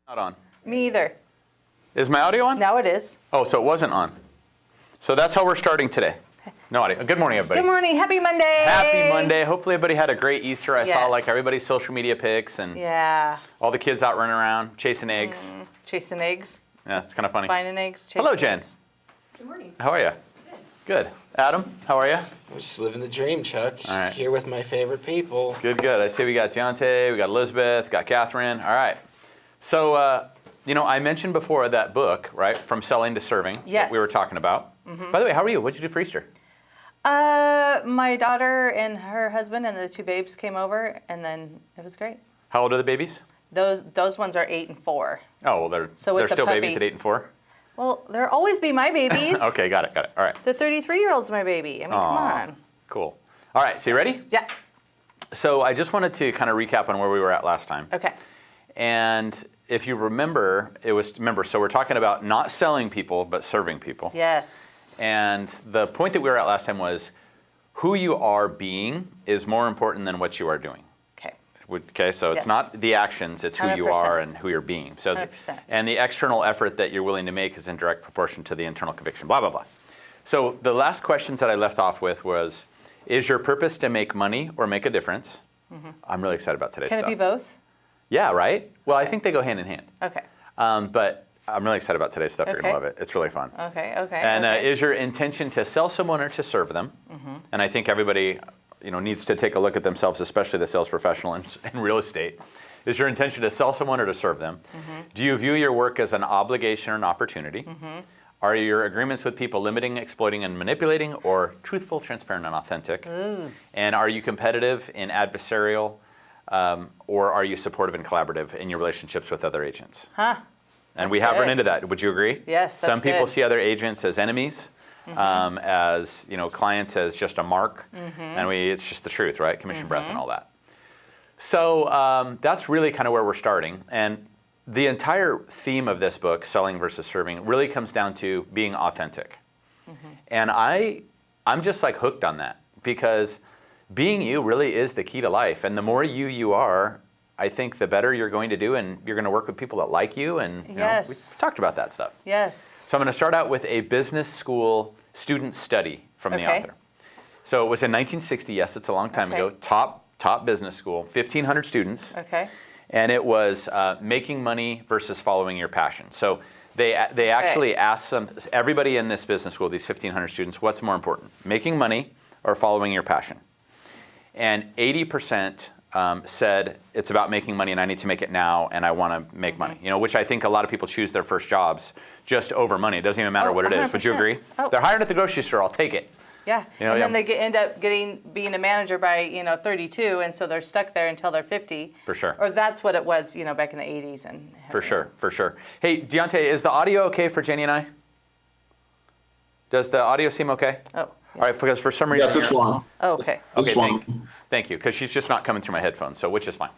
Not on. Me either. Is my audio on? Now it is. Oh, so it wasn't on. So that's how we're starting today. No audio. Good morning, everybody. Good morning. Happy Monday. Happy Monday. Hopefully everybody had a great Easter. I saw Yes. like everybody's social media pics and Yeah. all the kids out running around chasing eggs. Chasing eggs. Yeah, it's kind of funny. Finding eggs. Chasing Hello, Jen. eggs. Good morning. How are you? Good. Adam, how are you? I'm just living the dream, Chuck. Just All right. here with my favorite people. Good, good. I see we got Deontay, we got Elizabeth, got Catherine. All right. So, I mentioned before that book, right, From Selling to Serving, Yes. that we were talking about. By the way, how are you? What did you do for Easter? My daughter and her husband and the two babes came over, and then it was great. How old are the babies? Those ones are 8 and 4. Oh, well, they're So with the still puppy- babies at 8 and 4? Well, they'll always be my babies. Okay, got it. All right. The 33-year-old's my baby. I mean, come Aw. on. Cool. All right, so you ready? Yeah. So I just wanted to kind of recap on where we were at last time. Okay. And if you remember, so we're talking about not selling people, but serving people. Yes. And the point that we were at last time was who you are being is more important than what you are doing. Okay. Okay, so it's Yes. not the actions, it's who you 100%. are and who you're being. So, 100%. and the external effort that you're willing to make is in direct proportion to the internal conviction, blah, blah, blah. So the last questions that I left off with was, is your purpose to make money or make a difference? I'm really excited about today's Can stuff. it be both? Yeah, right? Well, I think they go hand in hand. Okay. But I'm really excited about today's stuff. You're going Okay. to love it. It's really fun. Okay. And okay. is your intention to sell someone or to serve them? And I think everybody needs to take a look at themselves, especially the sales professional in real estate. Is your intention to sell someone or to serve them? Do you view your work as an obligation or an opportunity? Are your agreements with people limiting, exploiting, and manipulating, or truthful, transparent, and authentic? And are you competitive and adversarial, or are you supportive and collaborative in your relationships with other agents? Huh. And we That's have run good. into that. Would you agree? Yes, that's Some people good. see other agents as enemies, as clients as just a mark, and it's just the truth, right? Commission breath and all that. So that's really kind of where we're starting. And the entire theme of this book, Selling versus Serving, really comes down to being authentic. And I'm just like hooked on that because being you really is the key to life. And the more you are, I think the better you're going to do, and you're going to work with people that like you. And Yes. we've talked about that stuff. Yes. So I'm going to start out with a business school student study from the Okay. author. So it was in 1960. Yes, it's a long time Okay. ago. Top business school, 1,500 students. Okay. And it was making money versus following your passion. So they actually asked everybody in this business school, these 1,500 students, what's more important, making money or following your passion? And 80% said it's about making money and I need to make it now and I want to make money. Which I think a lot of people choose their first jobs just over money. It doesn't even matter what it is. Would you 100%. agree? Oh. They're hired at the grocery store. I'll take it. Yeah. You know, and then yeah. they end up being a manager by 32, and so they're stuck there until they're 50. For sure. Or that's what it was, back in the 80s. And For sure. Hey, Deontay, is the audio okay for Jenny and I? Does the audio seem okay? Oh. All right, because for some reason. Yes, it's fine. Oh, okay. It's Okay, fine. thank you, because she's just not coming through my headphones, which is fine.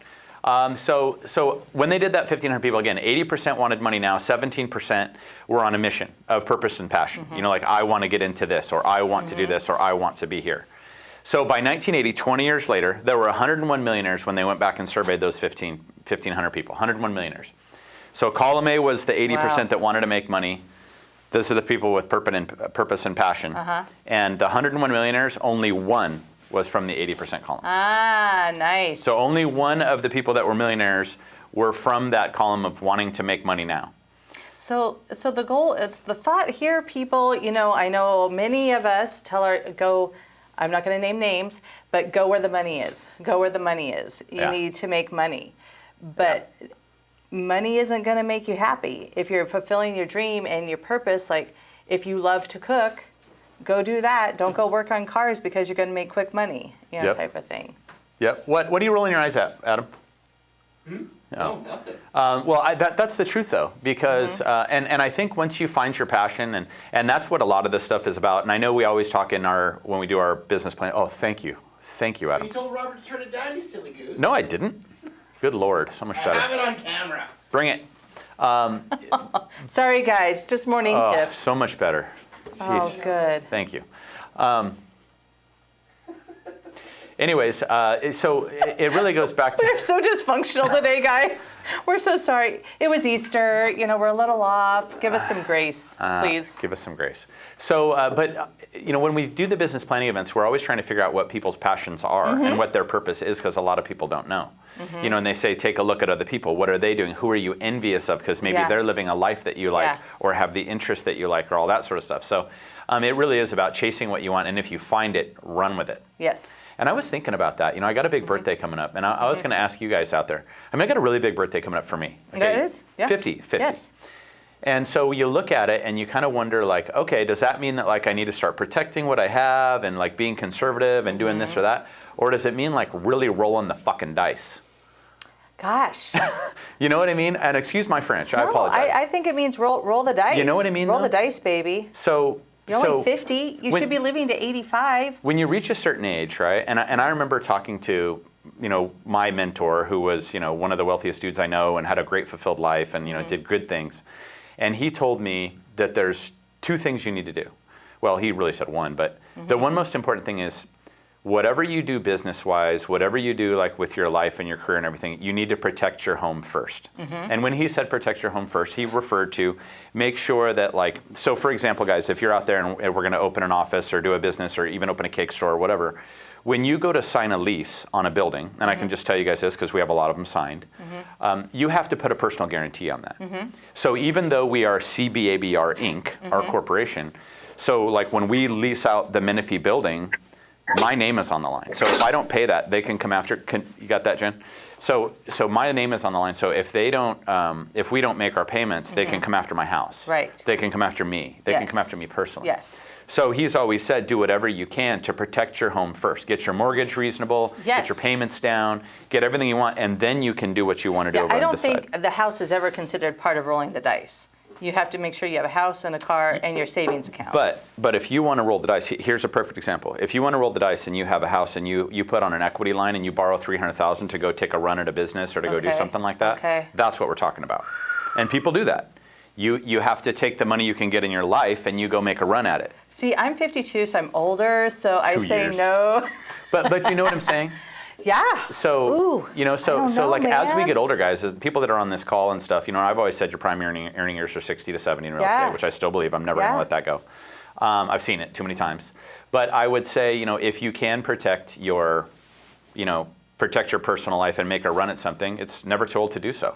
So when they did that 1,500 people, again, 80% wanted money now, 17% were on a mission of purpose and passion. Like I want to get into this, or I want to do this, or I want to be here. So by 1980, 20 years later, there were 101 millionaires when they went back and surveyed those 1,500 people, 101 millionaires. So column A was the 80% Wow. that wanted to make money. Those are the people with purpose and passion. And the 101 millionaires, only one was from the 80% column. Ah, nice. So only one of the people that were millionaires were from that column of wanting to make money now. So the goal, it's the thought here, people, I know many of us I'm not going to name names, but go where the money is. Go where the money is. You Yeah. need to make money. But money isn't going to make you happy. If you're fulfilling your dream and your purpose, like if you love to cook, go do that. Don't go work on cars because you're going to make quick money, Yep. type of thing. Yep. What are you rolling your eyes at, Adam? No, nothing. That's the truth, though, because and I think once you find your passion, and that's what a lot of this stuff is about. And I know we always talk when we do our business plan. Oh, thank you, Adam. You told Robert to turn it down, you silly goose. No, I didn't. Good Lord, so much I better. have it on camera. Bring it. Sorry, guys. Just morning tips. So much better. Oh, Jeez. good. Thank you. Anyways, so it really goes back to. We're so dysfunctional today, guys. We're so sorry. It was Easter. You know, we're a little off. Give us some grace, please. Give us some grace. So, but you know, when we do the business planning events, we're always trying to figure out what people's passions are and what their purpose is, because a lot of people don't know. You know, and they say, take a look at other people. What are they doing? Who are you envious of? Because maybe they're living a life that you like, or have the interest that you like, or all that sort of stuff. So, it really is about chasing what you want, and if you find it, run with it. Yes. And I was thinking about that. You know, I got a big birthday coming up, and I was going to ask you guys out there. I mean, I got a really big birthday coming up for me. Okay? That is? Yeah. 50. Yes. And so you look at it and you kind of wonder, like, okay, does that mean that, like, I need to start protecting what I have and, like, being conservative and doing this or that? Or does it mean, like, really rolling the fucking dice? Gosh. You know what I mean? And excuse my French, I apologize. I think it means roll the dice. You know what I mean, Roll though? the dice, baby. So You're only 50. You should be living to 85. When you reach a certain age, right? And I remember talking to, you know, my mentor, who was, you know, one of the wealthiest dudes I know and had a great fulfilled life and, you know, did good things. And he told me that there's two things you need to do. Well, he really said one, but the one most important thing is, whatever you do business-wise, whatever you do, like, with your life and your career and everything, you need to protect your home first. And when he said protect your home first, he referred to make sure that, like, so for example, guys, if you're out there and we're going to open an office or do a business or even open a cake store or whatever, when you go to sign a lease on a building, and I can just tell you guys this because we have a lot of them signed, you have to put a personal guarantee on that. So even though we are CBABR Inc., our corporation, so, like, when we lease out the Menifee building, my name is on the line. So if I don't pay that, they can come after. You got that, Jen? So my name is on the line. So if they don't, if we don't make our payments, they can come after my house. Right. They can come after me. They can come after me personally. Yes. So he's always said, do whatever you can to protect your home first. Get your mortgage reasonable. Yes. Get your payments down. Get everything you want, and then you can do what you want to do over I on don't this side. think the house is ever considered part of rolling the dice. You have to make sure you have a house and a car and your savings account. But if you want to roll the dice, here's a perfect example. If you want to roll the dice and you have a house and you put on an equity line and you borrow $300,000 to go take a run at a business or to go do something like that, that's what we're talking about. And people do that. You have to take the money you can get in your life and you go make a run at it. See, I'm 52, so I'm older, so I say years. no. But you know what I'm saying? Yeah. So, Ooh, you know, so like, man. as we get older, guys, as people that are on this call and stuff, you know, I've always said your prime earning years are 60 to 70 in real estate, which I still believe. I'm never going to let that go. I've seen it too many times. But I would say, you know, if you can protect your personal life and make a run at something, it's never too old to do so.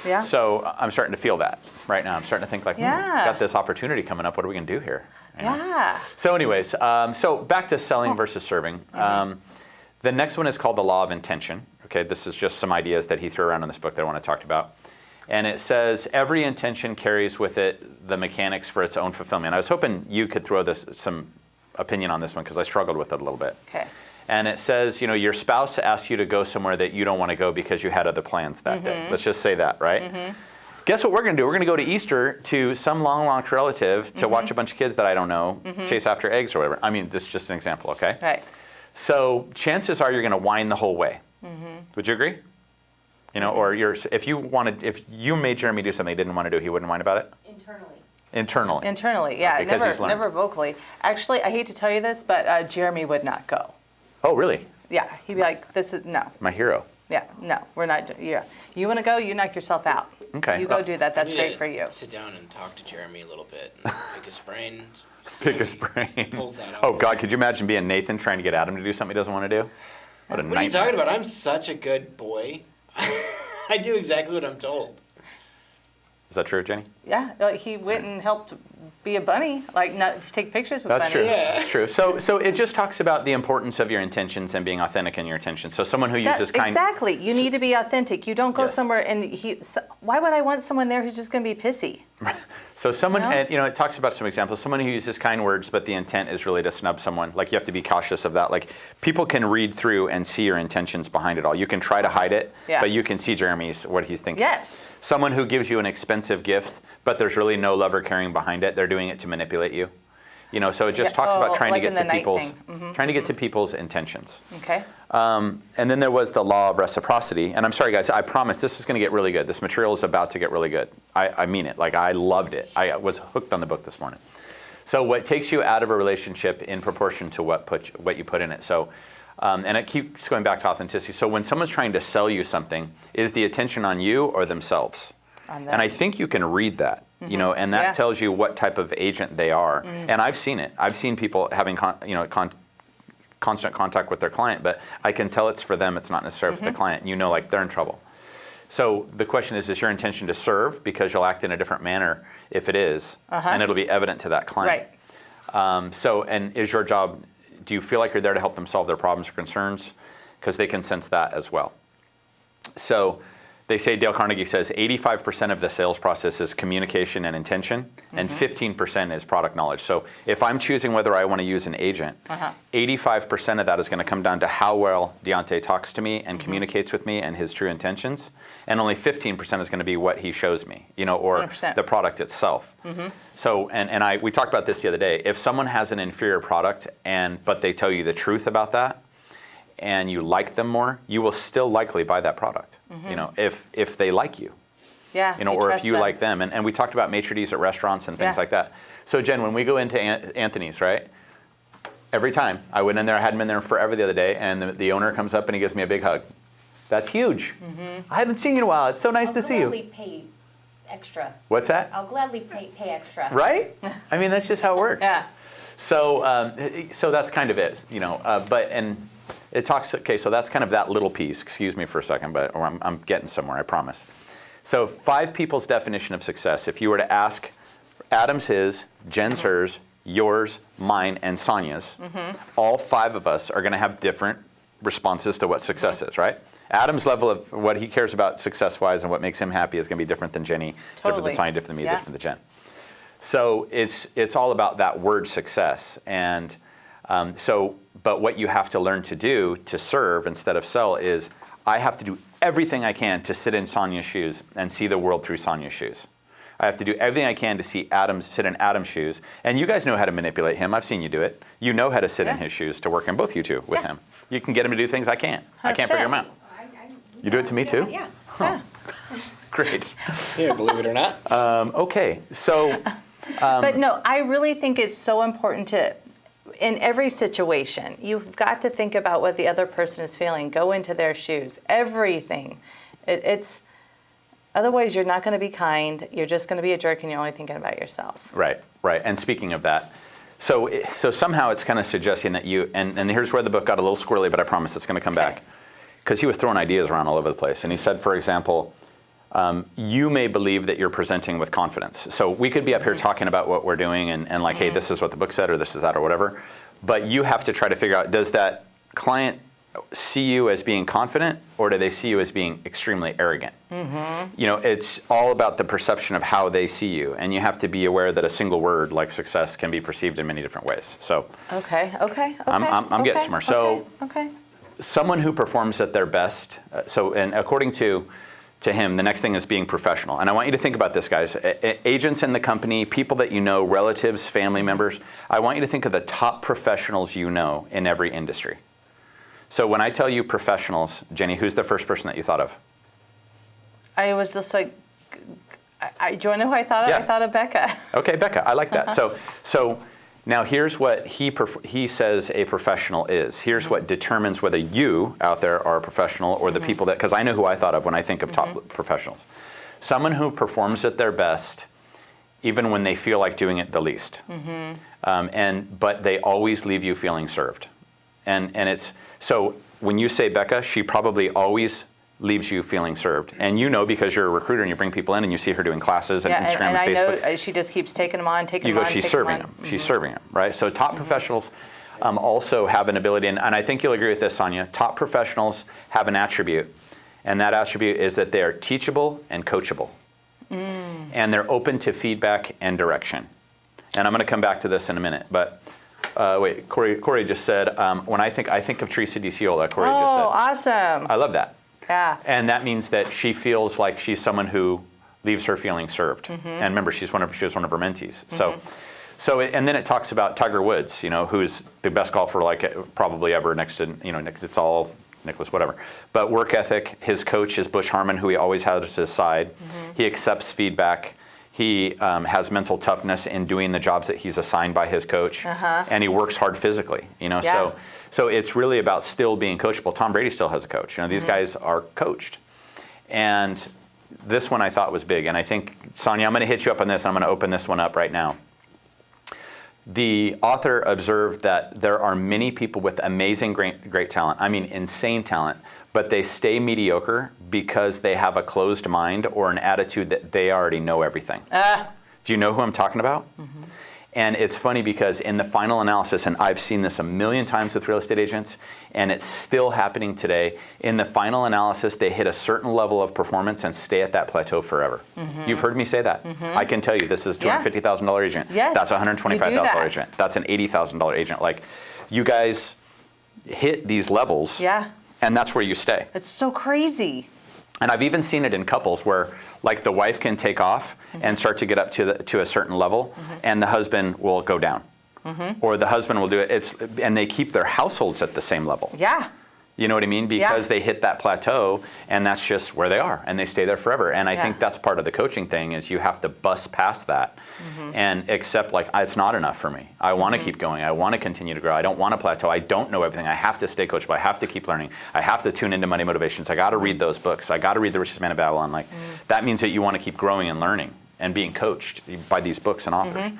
Yeah. So I'm starting to feel that right now. I'm starting to think, like, got this opportunity coming up. What are we going to do here? You know? Yeah. So anyways, so back to selling versus serving. The next one is called the Law of Intention. Okay, this is just some ideas that he threw around in this book that I want to talk about. And it says, every intention carries with it the mechanics for its own fulfillment. I was hoping you could throw some opinion on this one because I struggled with it a little bit. Okay. And it says, you know, your spouse asks you to go somewhere that you don't want to go because you had other plans that day. Let's just say that, right? Guess what we're going to do? We're going to go to Easter to some long-lost relative to watch a bunch of kids that I don't know chase after eggs or whatever. I mean, this is just an example, okay? Right. So chances are you're going to whine the whole way. Would you agree? You know, or if you made Jeremy do something he didn't want to do, he wouldn't whine about it? Internally, yeah. Okay, never vocally. Actually, I hate to tell you this, but Jeremy would not go. Oh, really? Yeah, he'd be like, "This is no." My hero. Yeah, no, we're not. Yeah, you want to go? You knock yourself out. Okay. You go do that. That's We great need for you. to sit down and talk to Jeremy a little bit. Pick his brain. Pick his brain. Pulls that out. Oh, God, could you imagine being Nathan trying to get Adam to do something he doesn't want to do? What a What are you nightmare. talking about? I'm such a good boy. I do exactly what I'm told. Is that true, Jenny? Yeah, like he went and helped be a bunny, like not to take pictures with That's true. bunnies. Yeah. That's true. So it just talks about the importance of your intentions and being authentic in your intentions. So someone who uses kind. Exactly. You need to be authentic. You don't go Yes. somewhere and why would I want someone there who's just going to be pissy? So someone, No? and, you know, it talks about some examples. Someone who uses kind words, but the intent is really to snub someone. Like, you have to be cautious of that. Like, people can read through and see your intentions behind it all. You can try to hide it, but you can see what he's thinking. Yes. Someone who gives you an expensive gift, but there's really no love or caring behind it. They're doing it to manipulate you. You know, so it just talks about trying like to in get the to night people's, thing. trying to get to people's intentions. Okay. And then there was the Law of Reciprocity. And I'm sorry, guys, I promise this is going to get really good. This material is about to get really good. I mean it. Like, I loved it. I was hooked on the book this morning. So what takes you out of a relationship in proportion to what you put in it. So And it keeps going back to authenticity. So when someone's trying to sell you something, is the attention on you or themselves? And I think you can read that, and that tells you what type of agent they are. And I've seen it. I've seen people having constant contact with their client, but I can tell it's for them. It's not necessarily for the client. Like they're in trouble. So the question is your intention to serve, because you'll act in a different manner if it is, and it'll be evident to that client. Right. And is your job, do you feel like you're there to help them solve their problems or concerns? Because they can sense that as well. So they say, Dale Carnegie says, 85% of the sales process is communication and intention, and 15% is product knowledge. So if I'm choosing whether I want to use an agent, 85% of that is going to come down to how well Deontay talks to me and communicates with me and his true intentions, and only 15% is going to be what he shows me, or 100%. the product itself. So, we talked about this the other day. If someone has an inferior product, but they tell you the truth about that, and you like them more, you will still likely buy that product. If they like you. Yeah. Or if you like them. And we talked about maitre d's at restaurants and things like that. So Jen, when we go into Anthony's, right? Every time I went in there, I hadn't been there forever the other day, and the owner comes up and he gives me a big hug. That's huge. I haven't seen you in a while. It's so nice to see you. I'll gladly pay extra. What's that? I'll gladly pay extra. Right? I mean, that's just how it works. Yeah. So that's kind of it, it talks, okay, so that's kind of that little piece. Excuse me for a second, but I'm getting somewhere, I promise. So 5 people's definition of success. If you were to ask Adam's his, Jen's hers, yours, mine, and Sonia's, all 5 of us are going to have different responses to what success is, right? Adam's level of what he cares about success-wise and what makes him happy is going to be different than Jenny, different than Sonia, different than me, different than Jen. So it's all about that word success. And but what you have to learn to do to serve instead of sell is, I have to do everything I can to sit in Sonia's shoes and see the world through Sonia's shoes. I have to do everything I can to sit in Adam's shoes. And you guys know how to manipulate him. I've seen you do it. You know how to sit in his shoes to work in both you two with him. You can get him to do things I can't. 100%. I can't figure them out. You do it to me too? Yeah. Huh. Great. Yeah, believe it or not. Okay, so. But no, I really think it's so important to, in every situation, you've got to think about what the other person is feeling. Go into their shoes. Everything. Otherwise, you're not going to be kind. You're just going to be a jerk, and you're only thinking about yourself. Right. And speaking of that, so somehow it's kind of suggesting that you, and here's where the book got a little squirrely, but I promise it's going to come back. Because he was throwing ideas around all over the place. And he said, for example, you may believe that you're presenting with confidence. So we could be up here talking about what we're doing and like, hey, this is what the book said, or this is that, or whatever. But you have to try to figure out, does that client see you as being confident, or do they see you as being extremely arrogant? It's all about the perception of how they see you. And you have to be aware that a single word like success can be perceived in many different ways. So Okay. I'm getting somewhere. So okay. Someone who performs at their best, and according to him, the next thing is being professional. And I want you to think about this, guys. Agents in the company, people that you know, relatives, family members, I want you to think of the top professionals you know in every industry. So when I tell you professionals, Jenny, who's the first person that you thought of? I was just like, do you want to know who I thought of? Yeah. I thought of Becca. Okay, Becca, I like that. So now here's what he says a professional is. Here's what determines whether you out there are a professional or the people that, because I know who I thought of when I think of top professionals. Someone who performs at their best even when they feel like doing it the least. But they always leave you feeling served. And it's, so when you say Becca, she probably always leaves you feeling served. And you know, because you're a recruiter and you bring people in and you see her doing classes and Instagram and Facebook. I know she just keeps taking them on, You go, she's serving them. She's serving them, right? So top professionals also have an ability, and I think you'll agree with this, Sonia. Top professionals have an attribute, and that attribute is that they are teachable and coachable. And they're open to feedback and direction. And I'm going to come back to this in a minute, but wait, Corey just said, when I think of Teresa DiCiola, Corey just said. Oh, awesome. I love that. Yeah. And that means that she feels like she's someone who leaves her feeling served. And remember, she was one of her mentees. So and then it talks about Tiger Woods, who's the best golfer probably ever next to, it's all Nicholas, whatever. But work ethic, his coach is Bush Harmon, who he always has at his side. He accepts feedback. He has mental toughness in doing the jobs that he's assigned by his coach, and he works hard physically. So it's really about still being coachable. Tom Brady still has a coach. These guys are coached, and this one I thought was big. And I think, Sonia, I'm going to hit you up on this. I'm going to open this one up right now. The author observed that there are many people with amazing, great talent. I mean, insane talent, but they stay mediocre because they have a closed mind or an attitude that they already know everything. Do you know who I'm talking about? And it's funny because in the final analysis, and I've seen this a million times with real estate agents, and it's still happening today, in the final analysis, they hit a certain level of performance and stay at that plateau forever. You've heard me say that. I can tell you this is $250,000 agent. Yes, that's a $125,000 agent. That's an $80,000 agent. Like, you guys hit these levels, and that's where you stay. It's so crazy. And I've even seen it in couples where, like, the wife can take off and start to get up to a certain level, and the husband will go down. Or the husband will do it. And they keep their households at the same level. Yeah. You know what I mean? Because they hit that plateau, and that's just where they are, and they stay there forever. And I think that's part of the coaching thing is you have to bust past that and accept, like, it's not enough for me. I want to keep going. I want to continue to grow. I don't want to plateau. I don't know everything. I have to stay coachable. I have to keep learning. I have to tune into Money Motivations. I got to read those books. I got to read The Richest Man in Babylon. Like, that means that you want to keep growing and learning and being coached by these books and authors.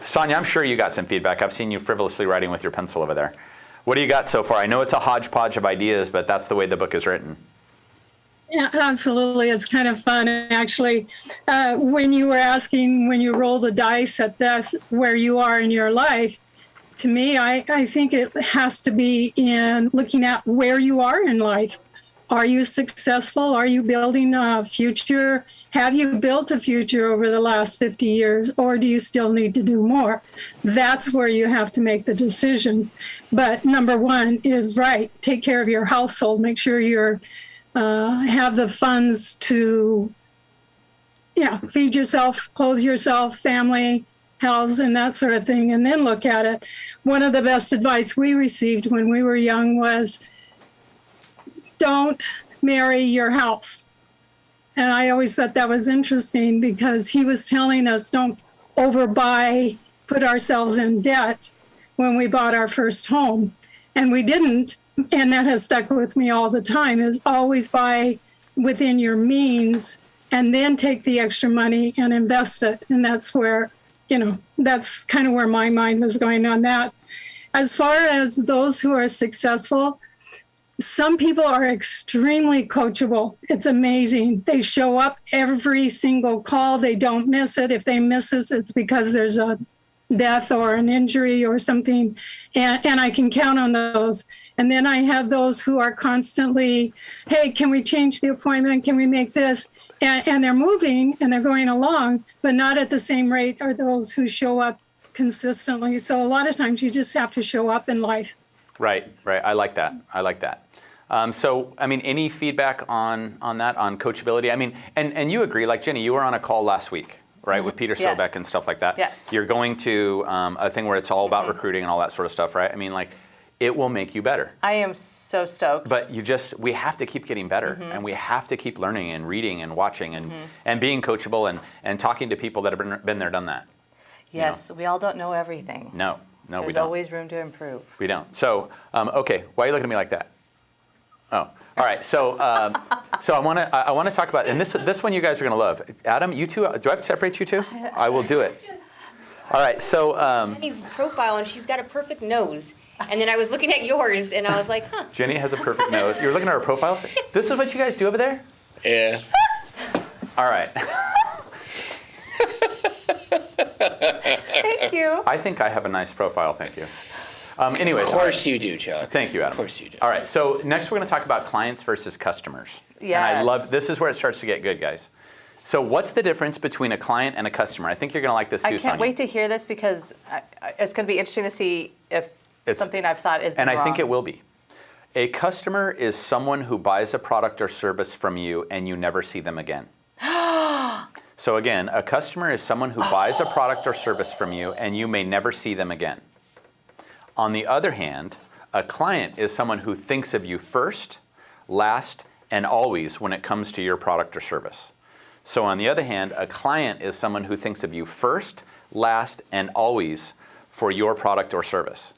Sonia, I'm sure you got some feedback. I've seen you frivolously writing with your pencil over there. What do you got so far? I know it's a hodgepodge of ideas, but that's the way the book is written. Yeah, absolutely. It's kind of fun. Actually, when you were asking, when you roll the dice at that, where you are in your life, to me, I think it has to be in looking at where you are in life. Are you successful? Are you building a future? Have you built a future over the last 50 years, or do you still need to do more? That's where you have to make the decisions. But number one is take care of your household. Make sure you're have the funds to feed yourself, clothe yourself, family, house, and that sort of thing, and then look at it. One of the best advice we received when we were young was, don't marry your house. And I always thought that was interesting because he was telling us don't overbuy, put ourselves in debt when we bought our first home. And we didn't. And that has stuck with me all the time, is always buy within your means and then take the extra money and invest it. And that's where, that's kind of where my mind was going on that. As far as those who are successful, some people are extremely coachable. It's amazing. They show up every single call. They don't miss it. If they miss it, it's because there's a death or an injury or something. And I can count on those. And then I have those who are constantly, hey, can we change the appointment? Can we make this? And they're moving and they're going along, but not at the same rate are those who show up consistently. So a lot of times you just have to show up in life. Right. I like that. So, I mean, any feedback on that, on coachability? I mean, and you agree, like Jenny, you were on a call last week, right, with Peter Sobeck and stuff like that. Yes. You're going to a thing where it's all about recruiting and all that sort of stuff, right? I mean, like, it will make you better. I am so stoked. But we have to keep getting better, and we have to keep learning and reading and watching and being coachable and talking to people that have been there, done that. Yes, we all don't know everything. No, we don't. There's always room to improve. We don't. So, okay, why are you looking at me like that? Oh, all right. So, so I want to talk about, and this one you guys are going to love. Adam, you two. Do I have to separate you two? I will do it. All right. So. Jenny's profile, and she's got a perfect nose. And then I was looking at yours, and I was like, huh. Jenny has a perfect nose. You're looking at her profiles. This is what you guys do over there. Yeah. All right. Thank you. I think I have a nice profile. Thank you. Anyways, Of course you do, Chuck. Thank you, Adam. Of course you do. All right, so next we're going to talk about clients versus customers. Yes. And I love, this is where it starts to get good, guys. So what's the difference between a client and a customer? I think you're going to like this too, I Sonia. can't wait to hear this because it's going to be interesting to see if something I've thought is And wrong. I think it will be. A customer is someone who buys a product or service from you and you never see them again. So again, a customer is someone who buys a product or service from you and you may never see them again. On the other hand, a client is someone who thinks of you first, last, and always when it comes to your product or service. So on the other hand, a client is someone who thinks of you first, last, and always for your product or service.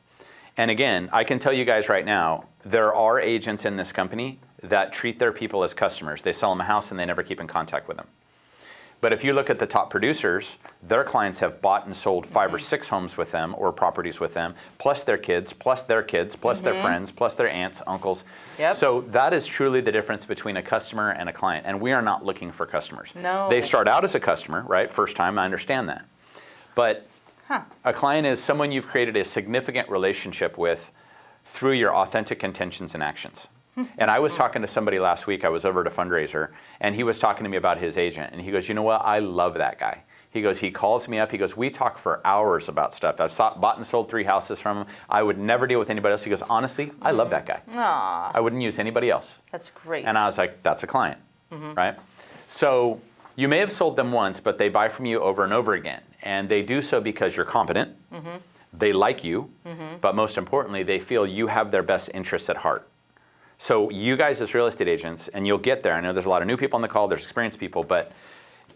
And again, I can tell you guys right now, there are agents in this company that treat their people as customers. They sell them a house and they never keep in contact with them. But if you look at the top producers, their clients have bought and sold 5 or 6 homes with them or properties with them, plus their kids, plus their kids, plus their friends, plus their aunts, uncles. Yep. So that is truly the difference between a customer and a client. And we are not looking for customers. No. They start out as a customer, right? First time, I understand that. But a client is someone you've created a significant relationship with through your authentic intentions and actions. And I was talking to somebody last week, I was over at a fundraiser, and he was talking to me about his agent. And he goes, you know what, I love that guy. He goes, he calls me up, he goes, we talk for hours about stuff. I've bought and sold 3 houses from him. I would never deal with anybody else. He goes, honestly, I love that guy. Aw, I wouldn't use anybody else. that's great. And I was like, that's a client, right? So you may have sold them once, but they buy from you over and over again. And they do so because you're competent, they like you, but most importantly, they feel you have their best interests at heart. So you guys as real estate agents, and you'll get there. I know there's a lot of new people on the call, there's experienced people, but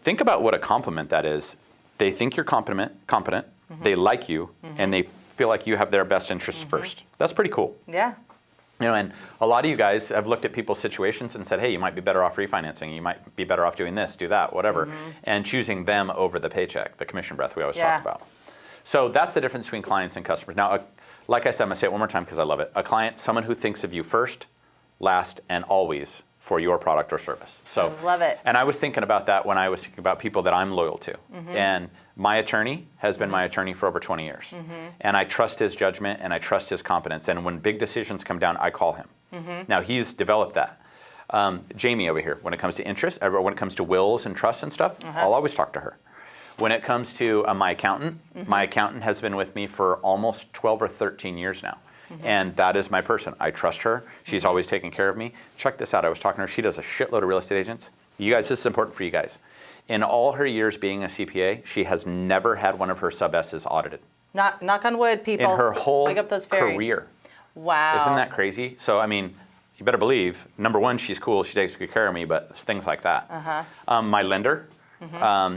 think about what a compliment that is. They think you're competent, they like you, and they feel like you have their best interests first. That's pretty cool. Yeah. You know, and a lot of you guys have looked at people's situations and said, hey, you might be better off refinancing, you might be better off doing this, do that, whatever, and choosing them over the paycheck, the commission breath we always talk about. So that's the difference between clients and customers. Now, like I said, I'm going to say it one more time because I love it. A client, someone who thinks of you first, last, and always for your product or service. So I love it. And I was thinking about that when I was thinking about people that I'm loyal to. And my attorney has been my attorney for over 20 years. And I trust his judgment and I trust his competence. And when big decisions come down, I call him. Now he's developed that. Jamie over here, when it comes to interest, when it comes to wills and trusts and stuff, I'll always talk to her. When it comes to my accountant has been with me for almost 12 or 13 years now. And that is my person. I trust her. She's always taken care of me. Check this out. I was talking to her. She does a shitload of real estate agents. You guys, this is important for you guys. In all her years being a CPA, she has never had one of her sub-S's audited. Knock on wood, people. In her whole Pick up those fairies. career. Wow. Isn't that crazy? So, I mean, you better believe, number one, she's cool. She takes good care of me, but things like that. My lender,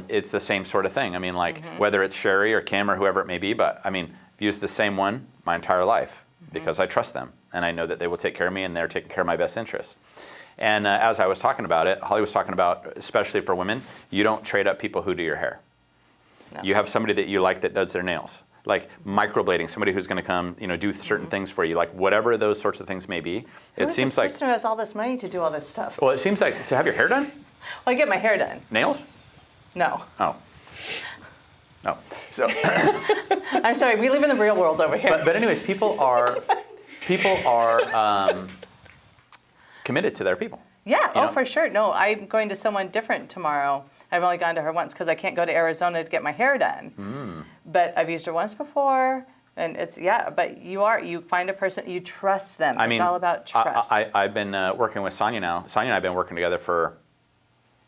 it's the same sort of thing. I mean, like, whether it's Sherry or Kim or whoever it may be, but, I mean, I've used the same one my entire life. Because I trust them, and I know that they will take care of me, and they're taking care of my best interests. And as I was talking about it, Holly was talking about, especially for women, you don't trade up people who do your hair. No. You have somebody that you like that does their nails, like microblading, somebody who's going to come, do certain things for you, like whatever those sorts of things may be. It seems like this person who has all this money to do all this stuff. Well, it seems like to have your hair done. Well, I get my hair done. Nails? No. Oh. No. So I'm sorry, we live in the real world over here. But anyways, people are committed to their people. Yeah, for sure. No, I'm going to someone different tomorrow. I've only gone to her once because I can't go to Arizona to get my hair done. But I've used her once before, and but you find a person, you trust them. It's all about trust. I've been working with Sonia now. Sonia and I have been working together for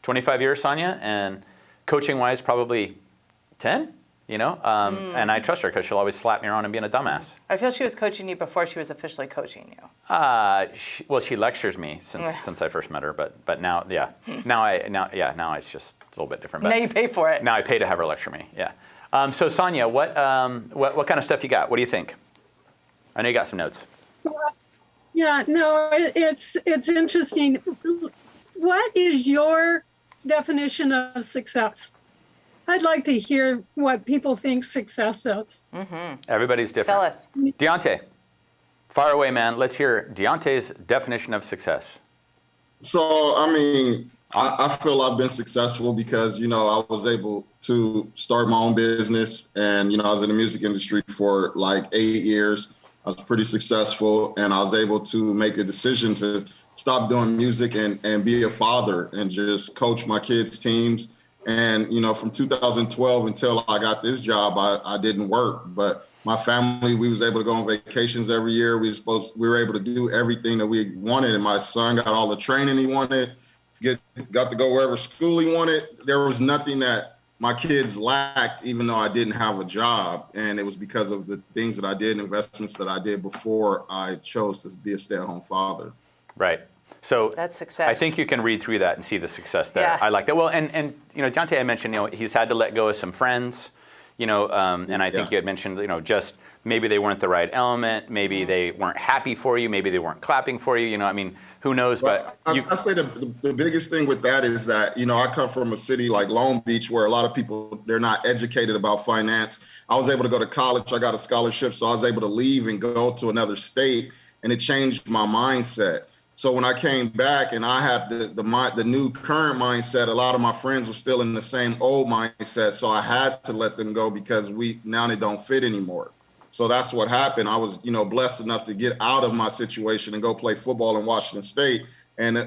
25 years, Sonia, and coaching-wise, probably 10, and I trust her because she'll always slap me around and being a dumbass. I feel she was coaching you before she was officially coaching you. She lectures me since I first met her, but now, now it's just a little bit different. But now you pay for it. Now I pay to have her lecture me, yeah. So Sonia, what kind of stuff you got? What do you think? I know you got some notes. Yeah, no, it's interesting. What is your definition of success? I'd like to hear what people think success is. Everybody's different. Tell us. Deontay, fire away, man. Let's hear Deontay's definition of success. So, I mean, I feel I've been successful because, I was able to start my own business and, I was in the music industry for like 8 years. I was pretty successful and I was able to make a decision to stop doing music and be a father and just coach my kids' teams. And, from 2012 until I got this job, I didn't work. But my family, we was able to go on vacations every year. We were able to do everything that we wanted. And my son got all the training he wanted, got to go wherever school he wanted. There was nothing that my kids lacked, even though I didn't have a job. And it was because of the things that I did, investments that I did before I chose to be a stay-at-home father. Right. So That's success. I think you can read through that and see the success there. Yeah. I like that. Well, and Dante, I mentioned, he's had to let go of some friends, and I think you had mentioned, just maybe they weren't the right element, maybe they weren't happy for you, maybe they weren't clapping for you, who knows, Well, but I say the biggest thing with that is that, I come from a city like Long Beach where a lot of people, they're not educated about finance. I was able to go to college. I got a scholarship, so I was able to leave and go to another state, and it changed my mindset. So when I came back and I had the new current mindset, a lot of my friends were still in the same old mindset. So I had to let them go because now they don't fit anymore. So that's what happened. I was, blessed enough to get out of my situation and go play football in Washington State. And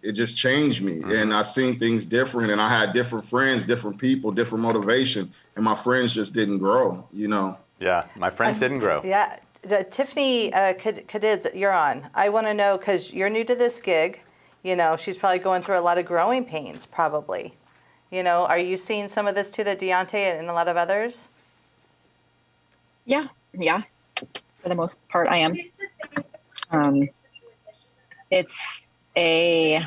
it just changed me. Mm-hmm. And I seen things different, and I had different friends, different people, different motivation. And my friends just didn't grow, Yeah, my friends didn't grow. Yeah. Tiffany Cadiz, you're on. I want to know, because you're new to this gig, she's probably going through a lot of growing pains, probably. Are you seeing some of this too, that Deontay and a lot of others? Yeah. For the most part, I am. It's a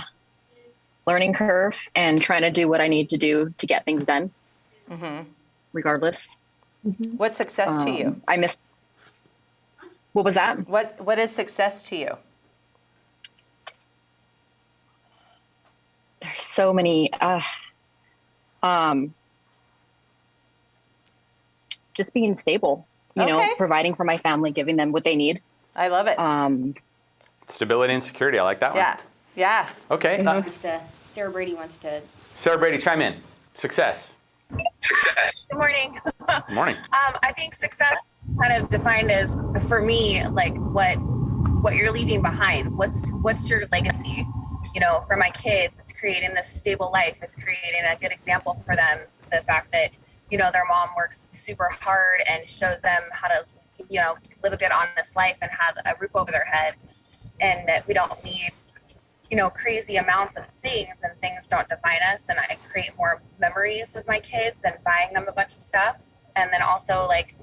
learning curve and trying to do what I need to do to get things done, regardless. Mm-hmm. What's success to you? What was that? What is success to you? There's so many. Just being stable, providing for my family, giving them what they need. I love it. Stability and security. I like that one. Yeah. Okay. Sarah Brady wants to. Sarah Brady, chime in. Success. Good morning. Good morning. I think success is kind of defined as, for me, like what you're leaving behind. What's your legacy? For my kids, it's creating this stable life. It's creating a good example for them. The fact that, their mom works super hard and shows them how to, live a good, honest life and have a roof over their head. And that we don't need, crazy amounts of things, and things don't define us. And I create more memories with my kids than buying them a bunch of stuff. And then also, like,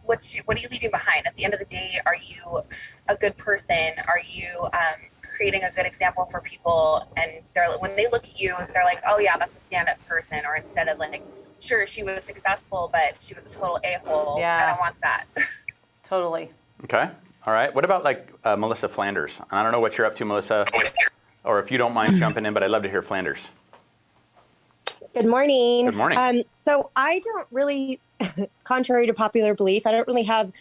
what are you leaving behind? At the end of the day, are you a good person? Are you creating a good example for people? And when they look at you, they're like, oh yeah, that's a stand-up person. Or instead of like, sure, she was successful, but she was a total a-hole. Yeah. I don't want that. Totally. Okay. All right. What about Melissa Flanders? I don't know what you're up to, Melissa, or if you don't mind jumping in, but I'd love to hear Flanders. Good morning. Good morning. So I don't really, contrary to popular belief, I don't really have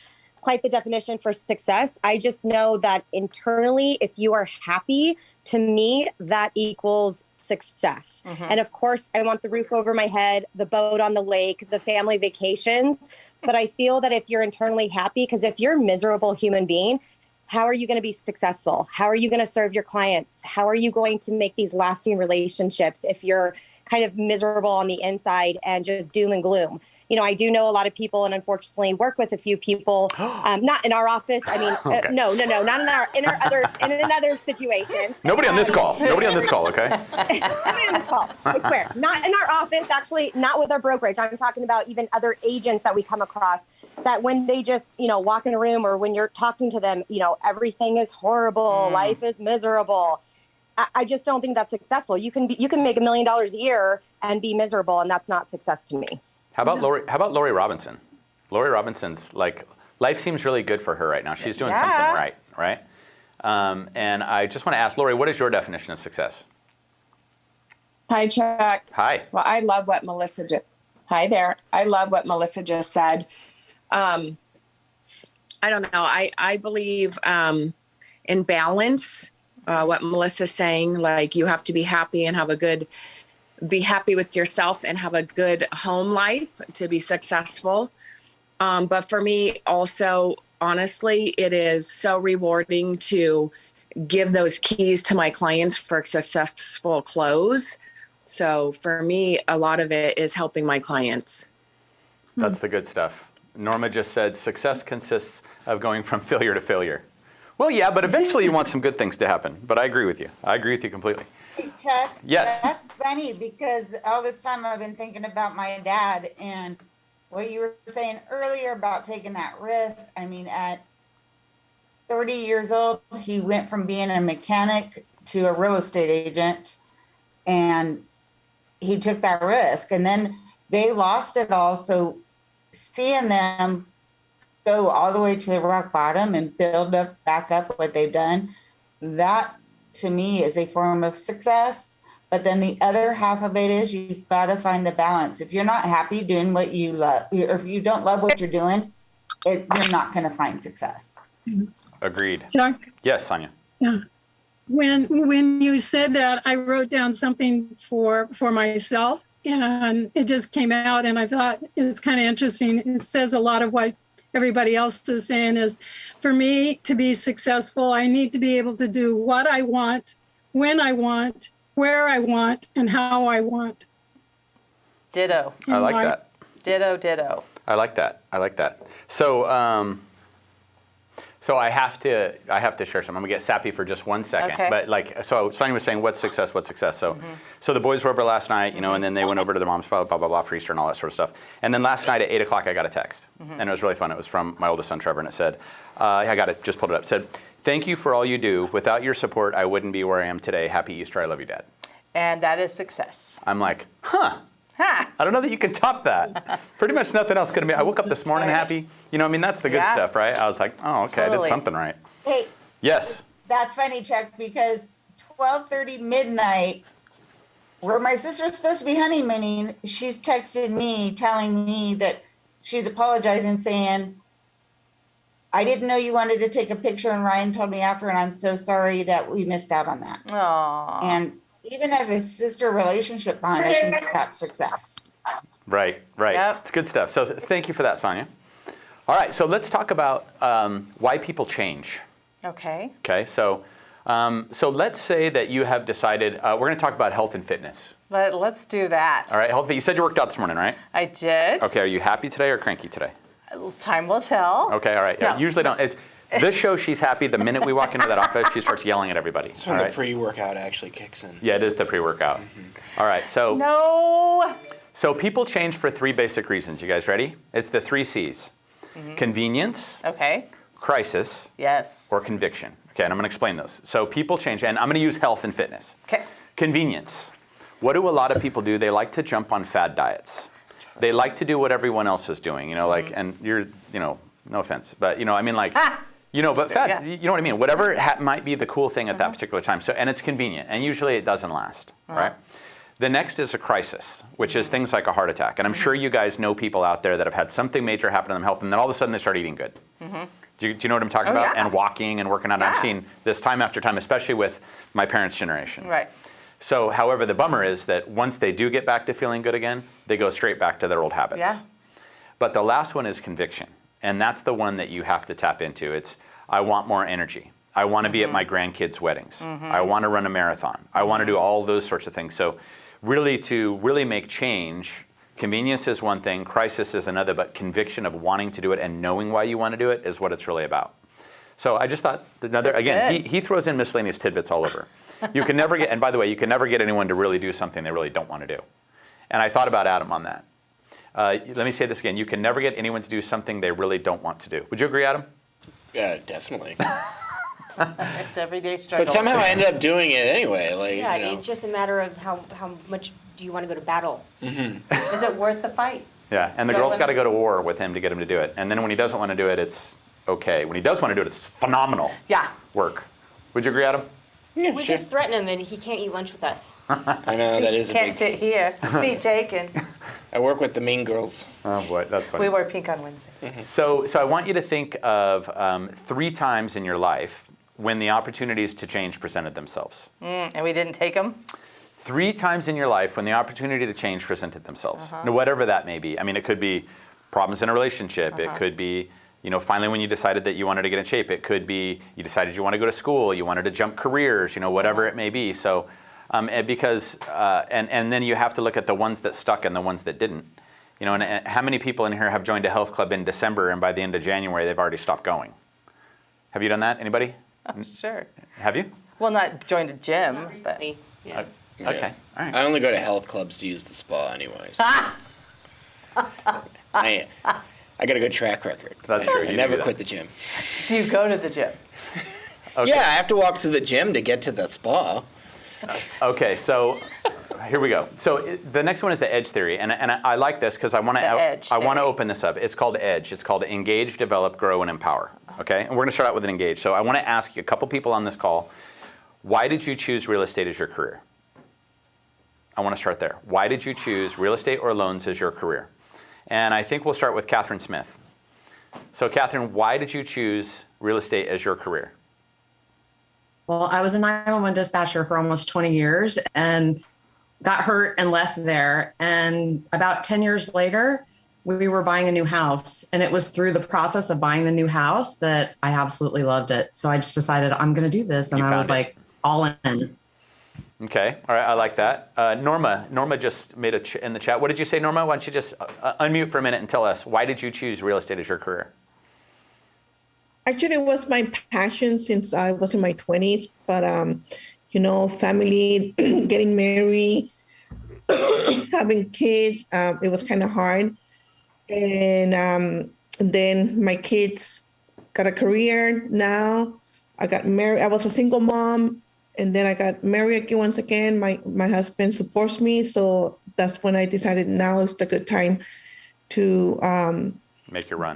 quite the definition for success. I just know that internally, if you are happy, to me, that equals success. Mm-hmm. And of course, I want the roof over my head, the boat on the lake, the family vacations. But I feel that if you're internally happy, because if you're a miserable human being, how are you going to be successful? How are you going to serve your clients? How are you going to make these lasting relationships if you're kind of miserable on the inside and just doom and gloom? I do know a lot of people, and unfortunately work with a few people, not in our office. I mean, okay. No, not in another situation. Nobody on this call. Nobody on this call, okay? Nobody on this call, I swear. Not in our office, actually, not with our brokerage. I'm talking about even other agents that we come across, that when they just, walk in a room, or when you're talking to them, everything is horrible, life is miserable. I just don't think that's successful. You can make $1 million a year and be miserable, and that's not success to me. How about Lori Robinson? Lori Robinson's life seems really good for her right now. She's doing something right? And I just want to ask Lori, what is your definition of success? Hi, Chuck. Hi. Well, I love what Melissa Hi there. I love what Melissa just said. I don't know. I believe in balance. What Melissa's saying, like, you have to be happy and be happy with yourself and have a good home life to be successful. But for me also, honestly, it is so rewarding to give those keys to my clients for a successful close. So for me, a lot of it is helping my clients. That's the good stuff. Norma just said success consists of going from failure to failure. Well, yeah, but eventually you want some good things to happen. But I agree with you. I agree with you completely. Hey, Chuck, yes. That's funny, because all this time I've been thinking about my dad and what you were saying earlier about taking that risk. I mean, at 30 years old, he went from being a mechanic to a real estate agent, and he took that risk, and then they lost it all. So seeing them go all the way to the rock bottom and build up back up what they've done, that to me is a form of success. But then the other half of it is you've got to find the balance. If you're not happy doing what you love, or if you don't love what you're doing, you're not going to find success. Agreed. Chuck? Yes, Sonia. Yeah. When you said that, I wrote down something for myself, and it just came out, and I thought it's kind of interesting. It says a lot of what everybody else is saying is, for me to be successful, I need to be able to do what I want, when I want, where I want, and how I want. Ditto. I like that. Ditto, ditto. I like that. I like that. So, so I have to share something. I'm gonna get sappy for just 1 second. Okay. But like, so Sonia was saying, what's success? What's success? So, so the boys were over last night, you know, and then they went over to their mom's, blah blah blah, for Easter and all that sort of stuff. And then last night at 8 o'clock, I got a text, and it was really fun. It was from my oldest son, Trevor, and it said, I got it, just pulled it up. It said, "Thank you for all you do. Without your support, I wouldn't be where I am today. Happy Easter. I love you, Dad." And that is success. I'm like, huh. Ha! I don't know that you can top that. Pretty much nothing else could have been. I woke up this morning happy. You know, I mean, that's the good Yeah. stuff, right? I was like, oh, okay, I did Totally. something right. Hey, Yes. that's funny, Chuck, because 12:30 midnight, where my sister's supposed to be honeymooning, she's texted me telling me that she's apologizing, saying, "I didn't know you wanted to take a picture, and Ryan told me after, and I'm so sorry that we missed out on that." Aww. And even as a sister relationship bond, I think that's success. Right, right. Yep. It's good stuff. So thank you for that, Sonia. All right, so let's talk about why people change. Okay. Okay, so so let's say that you have decided, we're going to talk about health and fitness. Let's do that. All right, health. You said you worked out this morning, right? I did. Okay, are you happy today or cranky today? Time will tell. Okay, all right. No. Usually don't. It's this show. She's happy. The minute we walk into that office, she starts yelling at everybody. That's when all the right? pre-workout actually kicks in. Yeah, it is the pre-workout. All right, so No. so people change for 3 basic reasons. You guys ready? It's the 3 C's: convenience, Okay. crisis, Yes. or conviction. Okay, and I'm going to explain those. So people change, and I'm going to use health and fitness. Okay. Convenience. What do a lot of people do? They like to jump on fad diets. They like to do what everyone else is doing. You know, like, and you're, you know, no offense, but you know, I mean, like, you know, but fad. Yeah. You know what I mean? Whatever might be the cool thing at that particular time. So, and it's convenient, and usually it doesn't last, right? The next is a crisis, which is things like a heart attack. And I'm sure you guys know people out there that have had something major happen to them, health, and then all of a sudden they start eating good. Do you know what I'm talking about? yeah. And walking and working out. Yeah. I've seen this time after time, especially with my parents' generation. Right. So, however, the bummer is that once they do get back to feeling good again, they go straight back to their old habits. Yeah. But the last one is conviction. And that's the one that you have to tap into. It's, I want more energy. I want to be at my grandkids' weddings. I want to run a marathon. I want to do all those sorts of things. So really, to really make change, convenience is one thing, crisis is another, but conviction of wanting to do it and knowing why you want to do it is what it's really about. So I just thought, another, That's again, good. he throws in miscellaneous tidbits all over. You can never get, and by the way, you can never get anyone to really do something they really don't want to do. And I thought about Adam on that. Let me say this again. You can never get anyone to do something they really don't want to do. Would you agree, Adam? Yeah, definitely. It's everyday struggle. But somehow I ended up doing it anyway. Like, Yeah, you know. it's just a matter of how much do you want to go to battle. Is it worth the fight? Yeah, and the Go girl's with got to it. go to war with him to get him to do it. And then when he doesn't want to do it, it's okay. When he does want to do it, it's phenomenal Yeah. work. Would you agree, Adam? Yeah, We sure. just threaten him and he can't eat lunch with us. I know that is a Can't big. sit here. Seat taken. I work with the mean girls. Oh boy, that's funny. We wear pink on Wednesday. So I want you to think of 3 times in your life when the opportunities to change presented themselves. And we didn't take them? 3 times in your life when the opportunity to change presented themselves. Now, whatever that may be. I mean, it could be problems in a relationship. It could be, you know, finally when you decided that you wanted to get in shape. It could be you decided you want to go to school. You wanted to jump careers. You know, whatever it may be. So, and because and then you have to look at the ones that stuck and the ones that didn't. You know, and how many people in here have joined a health club in December and by the end of January they've already stopped going? Have you done that? Anybody? Sure. Have you? Well, not joined a gym, but. Yeah. Okay. All right. I only go to health clubs to use the spa, anyways. I got a good track record. That's true. I You never do quit that. the gym. Do you go to the gym? Okay. Yeah, I have to walk to the gym to get to the spa. Okay, so here we go. So the next one is the EDGE theory, and I like this because I want to open this up. It's called EDGE. It's called Engage, Develop, Grow, and Empower. Okay, and we're going to start out with an Engage. So I want to ask you, a couple people on this call, why did you choose real estate as your career? I want to start there. Why did you choose real estate or loans as your career? And I think we'll start with Catherine Smith. So Catherine, why did you choose real estate as your career? Well, I was a 911 dispatcher for almost 20 years and got hurt and left there. And about 10 years later, we were buying a new house. And it was through the process of buying the new house that I absolutely loved it. So I just decided I'm going to do this. And I was like, all in. Okay. All right. I like that. Norma just made in the chat. What did you say, Norma? Why don't you just unmute for a minute and tell us, why did you choose real estate as your career? Actually, it was my passion since I was in my 20s. But, family, getting married, having kids, it was kind of hard. And then my kids got a career now. I got married. I was a single mom. And then I got married again once again. My husband supports me. So that's when I decided now is the good time to make it run.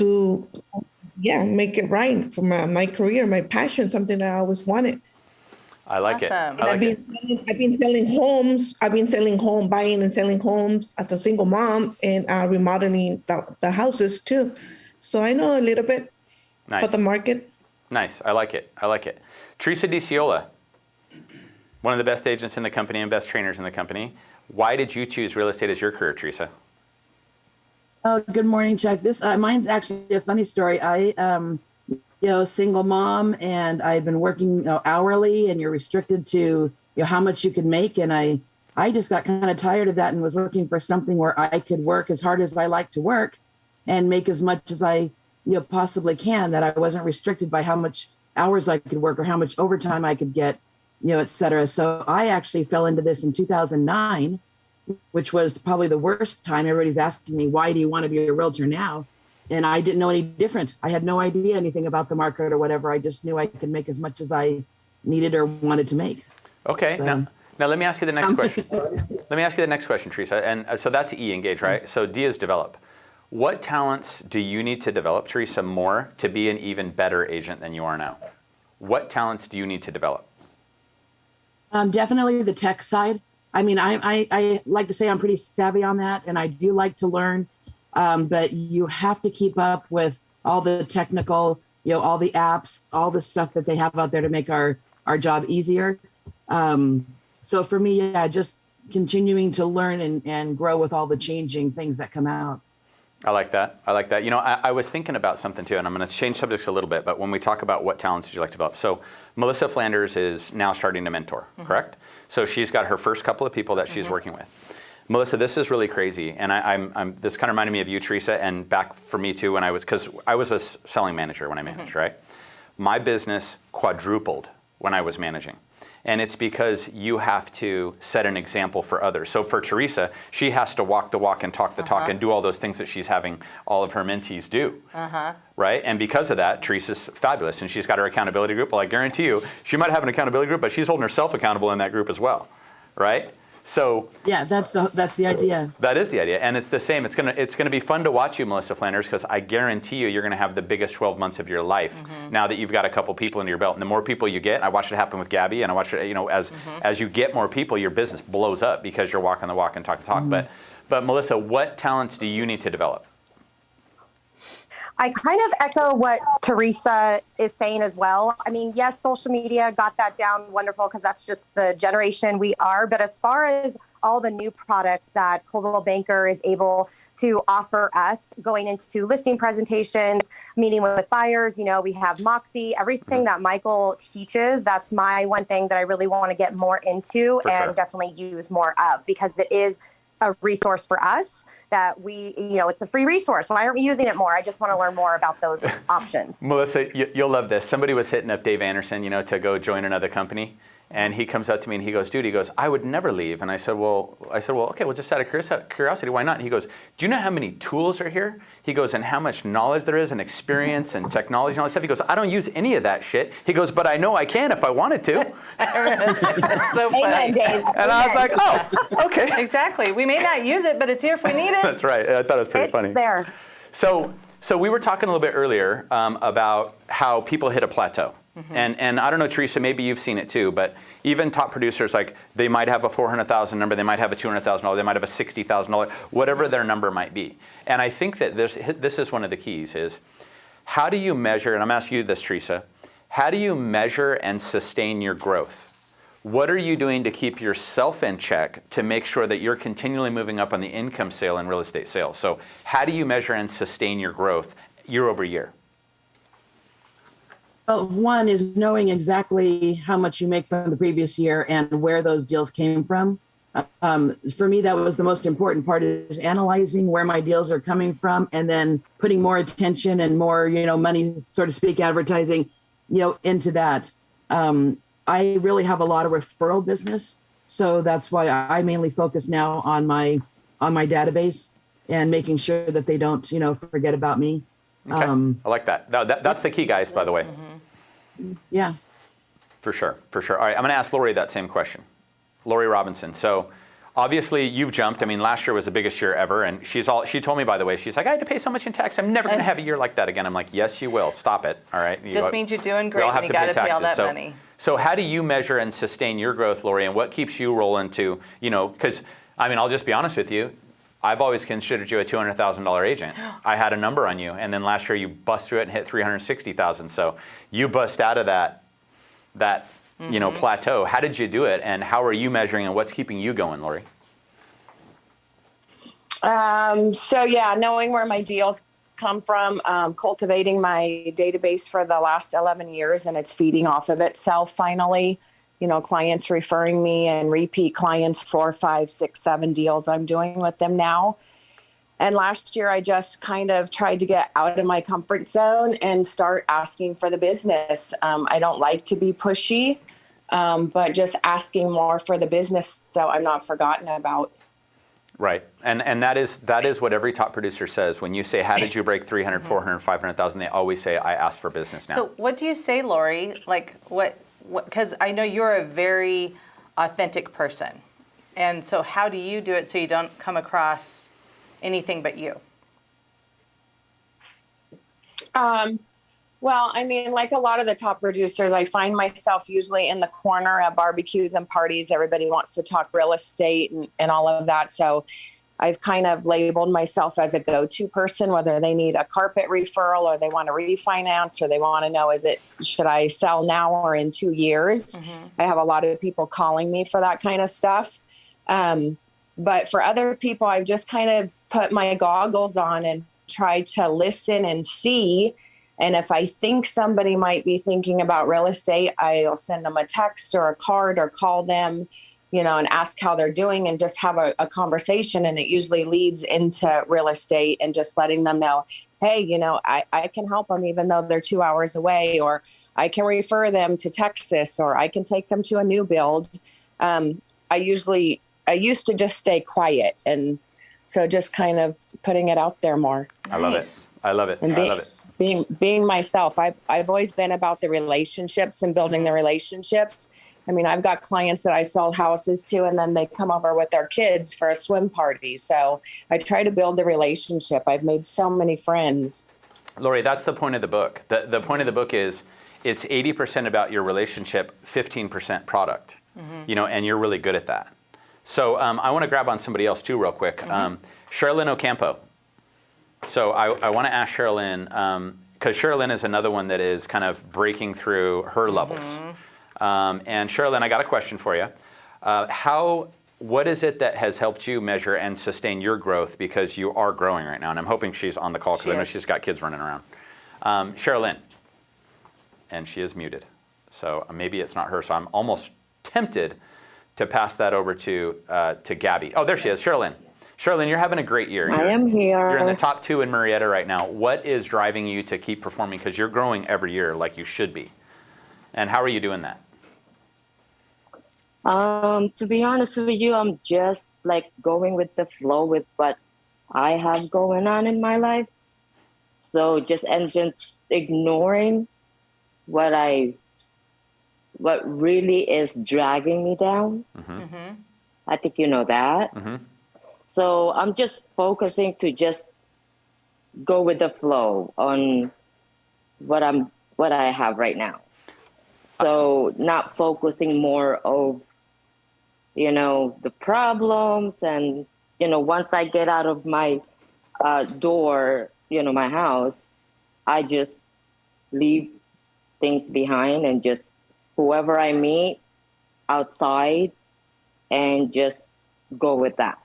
Make it right for my career, my passion, something that I always wanted. I like it. I've been selling homes. I've been buying and selling homes as a single mom and remodeling the houses too. So I know a little bit about the market. Nice. I like it. Teresa DiCiola, one of the best agents in the company and best trainers in the company. Why did you choose real estate as your career, Teresa? Oh, good morning, Chuck. Mine's actually a funny story. I single mom, and I've been working hourly, and you're restricted to how much you can make. And I just got kind of tired of that and was looking for something where I could work as hard as I like to work and make as much as I possibly can, that I wasn't restricted by how much hours I could work or how much overtime I could get, et cetera. So I actually fell into this in 2009, which was probably the worst time. Everybody's asking me, why do you want to be a realtor now? And I didn't know any different. I had no idea anything about the market or whatever. I just knew I could make as much as I needed or wanted to make. Okay. So, now let me ask you the next question. Let me ask you the next question, Teresa. And so that's E, engage, right? So D is develop. What talents do you need to develop, Teresa, more to be an even better agent than you are now? What talents do you need to develop? Definitely the tech side. I mean, I like to say I'm pretty savvy on that, and I do like to learn. But you have to keep up with all the technical, all the apps, all the stuff that they have out there to make our job easier. So for me, just continuing to learn and grow with all the changing things that come out. I like that. I was thinking about something too, and I'm going to change subjects a little bit, but when we talk about what talents did you like to develop. So Melissa Flanders is now starting to mentor, correct? So she's got her first couple of people that she's working with. Melissa, this is really crazy, and this kind of reminded me of you, Teresa, and back for me too because I was a selling manager when I managed, right? My business quadrupled when I was managing. And it's because you have to set an example for others. So for Teresa, she has to walk the walk and talk the talk and do all those things that she's having all of her mentees do, right? And because of that, Teresa's fabulous, and she's got her accountability group. Well, I guarantee you, she might have an accountability group, but she's holding herself accountable in that group as well, right? So yeah, that's the idea. That is the idea, and it's the same. It's gonna be fun to watch you, Melissa Flanders, because I guarantee you're gonna have the biggest 12 months of your life now that you've got a couple people under your belt. And the more people you get, I watched it happen with Gabby, and I watched it, as you get more people, your business blows up because you're walking the walk and talk the talk. But Melissa, what talents do you need to develop? I kind of echo what Teresa is saying as well. I mean, yes, social media got that down wonderful because that's just the generation we are. But as far as all the new products that Coldwell Banker is able to offer us, going into listing presentations, meeting with buyers, we have Moxie, everything that Michael teaches, that's my one thing that I really want to get more into and definitely use more of, because it is a resource for us that it's a free resource. Why aren't we using it more? I just want to learn more about those options. Melissa, you'll love this. Somebody was hitting up Dave Anderson, to go join another company. And he comes up to me and he goes, dude, he goes, I would never leave. And I said, well, okay, well, just out of curiosity, why not? And he goes, do you know how many tools are here? He goes, and how much knowledge there is and experience and technology and all that stuff. He goes, I don't use any of that shit. He goes, but I know I can if I wanted to. That's so funny. Amen, Dave. And I was like, oh, okay. Exactly. We may not use it, but it's here if we need it. That's right. I thought it was pretty funny. There. So we were talking a little bit earlier about how people hit a plateau. And I don't know, Teresa, maybe you've seen it too, but even top producers, like they might have a $400,000 number, they might have a $200,000, they might have a $60,000, whatever their number might be. And I think that this is one of the keys is how do you measure, and I'm asking you this, Teresa, how do you measure and sustain your growth? What are you doing to keep yourself in check to make sure that you're continually moving up on the income sale and real estate sales? So how do you measure and sustain your growth year over year? Well, one is knowing exactly how much you make from the previous year and where those deals came from. For me, that was the most important part, is analyzing where my deals are coming from and then putting more attention and more, money, so to speak, advertising, into that. I really have a lot of referral business. So that's why I mainly focus now on my database and making sure that they don't, forget about me. Okay. I like that. That's the key, guys, by the way. Yeah. For sure. All right, I'm going to ask Lori that same question. Lori Robinson. So obviously you've jumped. I mean, last year was the biggest year ever. And she told me, by the way, she's like, I had to pay so much in tax. I'm never going to have a year like that again. I'm like, yes, you will. Stop it. All right. Just means you're doing great and you got to pay all that money. So how do you measure and sustain your growth, Lori? And what keeps you rolling to, because, I mean, I'll just be honest with you. I've always considered you a $200,000 agent. I had a number on you, and then last year you bust through it and hit 360,000. So you bust out of that plateau. How did you do it, and how are you measuring, and what's keeping you going, Lori? Knowing where my deals come from, cultivating my database for the last 11 years, and it's feeding off of itself finally. Clients referring me and repeat clients, 4, 5, 6, 7 deals I'm doing with them now. And last year, I just kind of tried to get out of my comfort zone and start asking for the business. I don't like to be pushy, but just asking more for the business so I'm not forgotten about. Right. And that is what every top producer says. When you say, how did you break 300, 400, 500,000, they always say, I asked for business now. So what do you say, Lori? Like what, because I know you're a very authentic person. And so how do you do it so you don't come across anything but you? Well, I mean, like a lot of the top producers, I find myself usually in the corner at barbecues and parties. Everybody wants to talk real estate and all of that. So I've kind of labeled myself as a go-to person, whether they need a carpet referral or they want to refinance or they want to know, should I sell now or in 2 years? I have a lot of people calling me for that kind of stuff. But for other people, I've just kind of put my goggles on and try to listen and see. And if I think somebody might be thinking about real estate, I'll send them a text or a card or call them, and ask how they're doing and just have a conversation. And it usually leads into real estate and just letting them know, hey, I can help them even though they're 2 hours away, or I can refer them to Texas, or I can take them to a new build. I used to just stay quiet. And so just kind of putting it out there more. I love it. I love it. And I love it. Being myself. I've always been about the relationships and building the relationships. I mean, I've got clients that I sold houses to, and then they come over with their kids for a swim party. So I try to build the relationship. I've made so many friends. Lori, that's the point of the book. The point of the book is it's 80% about your relationship, 15% product, and you're really good at that. So I want to grab on somebody else too real quick. Sherilyn Ocampo. So I want to ask Sherilyn, because Sherilyn is another one that is kind of breaking through her levels. And Sherilyn, I got a question for you. What is it that has helped you measure and sustain your growth, because you are growing right now? And I'm hoping she's on the call because I know she's got kids running around. Sherilyn, and she is muted. So maybe it's not her. So I'm almost tempted to pass that over to Gabby. Oh, there she is, Sherilyn. Sherilyn, you're having a great year. I am here. You're in the top 2 in Marietta right now. What is driving you to keep performing? Because you're growing every year like you should be. And how are you doing that? To be honest with you, I'm just like going with the flow with what I have going on in my life. So just ignoring what really is dragging me down. Mm-hmm. I think you know that. Mm-hmm. So I'm just focusing to just go with the flow on what I have right now. So not focusing more of, the problems, and, once I get out of my door, my house, I just leave things behind and just whoever I meet outside and just go with that.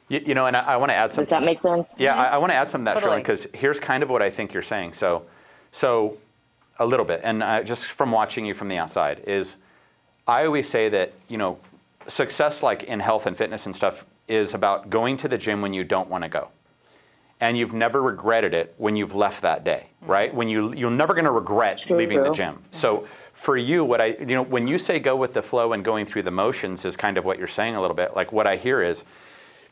And I want to add something. Does that make sense? Yeah, I want to add something to that, Totally. Shirley, because here's kind of what I think you're saying. So a little bit, and just from watching you from the outside, is I always say that, success like in health and fitness and stuff is about going to the gym when you don't want to go. And you've never regretted it when you've left that day, right? When you're never going to regret leaving the gym. So for you, when you say go with the flow and going through the motions is kind of what you're saying a little bit. Like what I hear is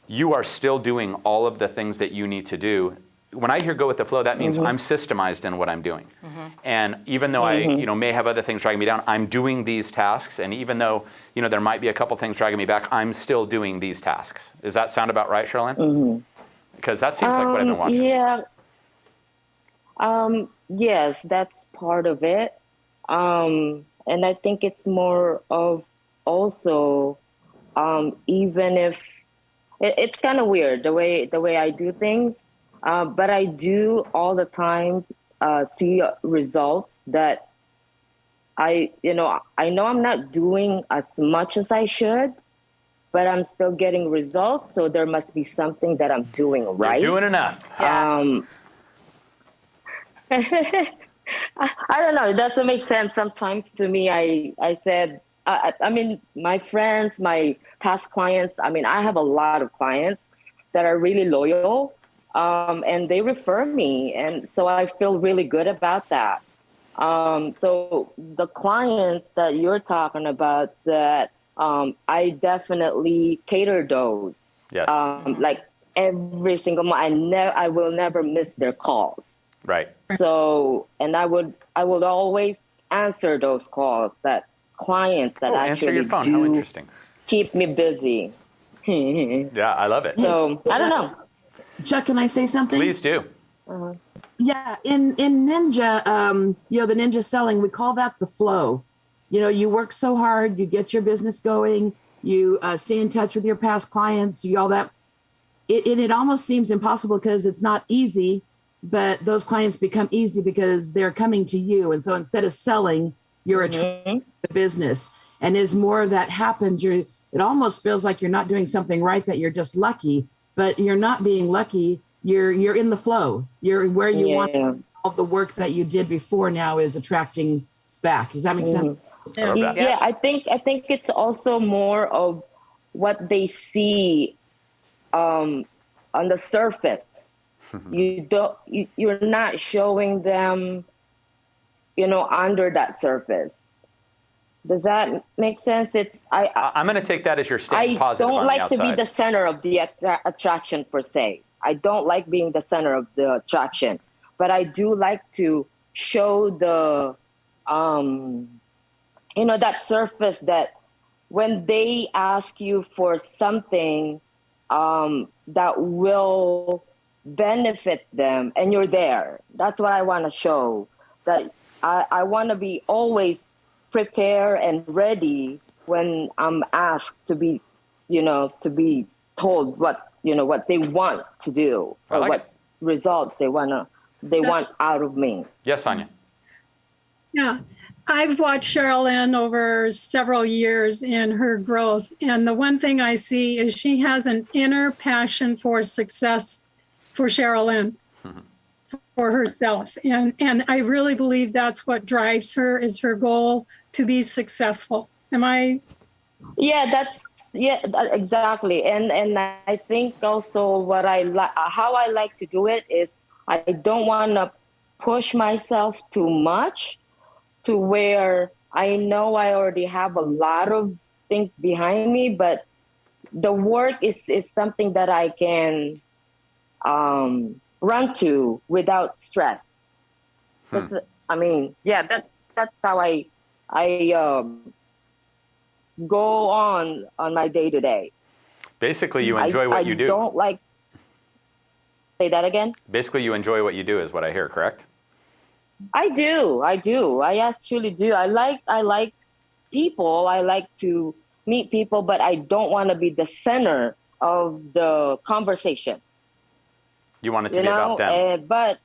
you are still doing all of the things that you need to do. When I hear go with the flow, that means I'm systemized in what I'm doing. And even though I may have other things dragging me down, I'm doing these tasks. And even though there might be a couple things dragging me back, I'm still doing these tasks. Does that sound about right, Charlene? Because that seems like what I've been watching. Yeah. Yes, that's part of it. And I think it's more of also, even if it's kind of weird the way I do things, but I do all the time see results that I know I'm not doing as much as I should, but I'm still getting results. So there must be something that I'm doing right. You're doing enough. I don't know. It doesn't make sense sometimes to me. I said, I mean, my friends, my past clients, I mean, I have a lot of clients that are really loyal, and they refer me. And so I feel really good about that. So the clients that you're talking about that, I definitely cater those. Yes. Like every single month, I will never miss their calls. Right. So, and I would always answer those calls. That clients that answer your phone. How interesting. Keep me busy. Yeah, I love it. So I don't know. Chuck, can I say something? Please do. Yeah, in Ninja, the Ninja selling, we call that the flow. You work so hard, you get your business going, you stay in touch with your past clients, you all that. It almost seems impossible because it's not easy, but those clients become easy because they're coming to you. And so instead of selling, you're attracting the business. And as more of that happens, it almost feels like you're not doing something right, that you're just lucky, but you're not being lucky. You're in the flow. You're where you want. All the work that you did before now is attracting back. Does that make sense? Yeah, I think it's also more of what they see on the surface. You're not showing them, under that surface. Does that make sense? I'm going to take that as you're staying positive on the outside. I don't like to be the center of the attraction per se. I don't like being the center of the attraction, but I do like to show the, that surface that when they ask you for something that will benefit them and you're there. That's what I want to show. That I want to be always prepared and ready when I'm asked to be told what they want to do or what results they want out of me. Yes, Sonia. Yeah. I've watched Cheryl Lynn over several years in her growth. And the one thing I see is she has an inner passion for success for Cheryl Lynn, for herself. And I really believe that's what drives her, is her goal to be successful. Am I? Yeah, exactly. And I think also how I like to do it is I don't want to push myself too much to where I know I already have a lot of things behind me, but the work is something that I can run to without stress. I mean, yeah, that's how I go on my day to day. Basically, you enjoy what you do. I don't like. Say that again. Basically, you enjoy what you do, is what I hear. Correct? I do. I actually do. I like people. I like to meet people, but I don't want to be the center of the conversation. You want it to be about them. But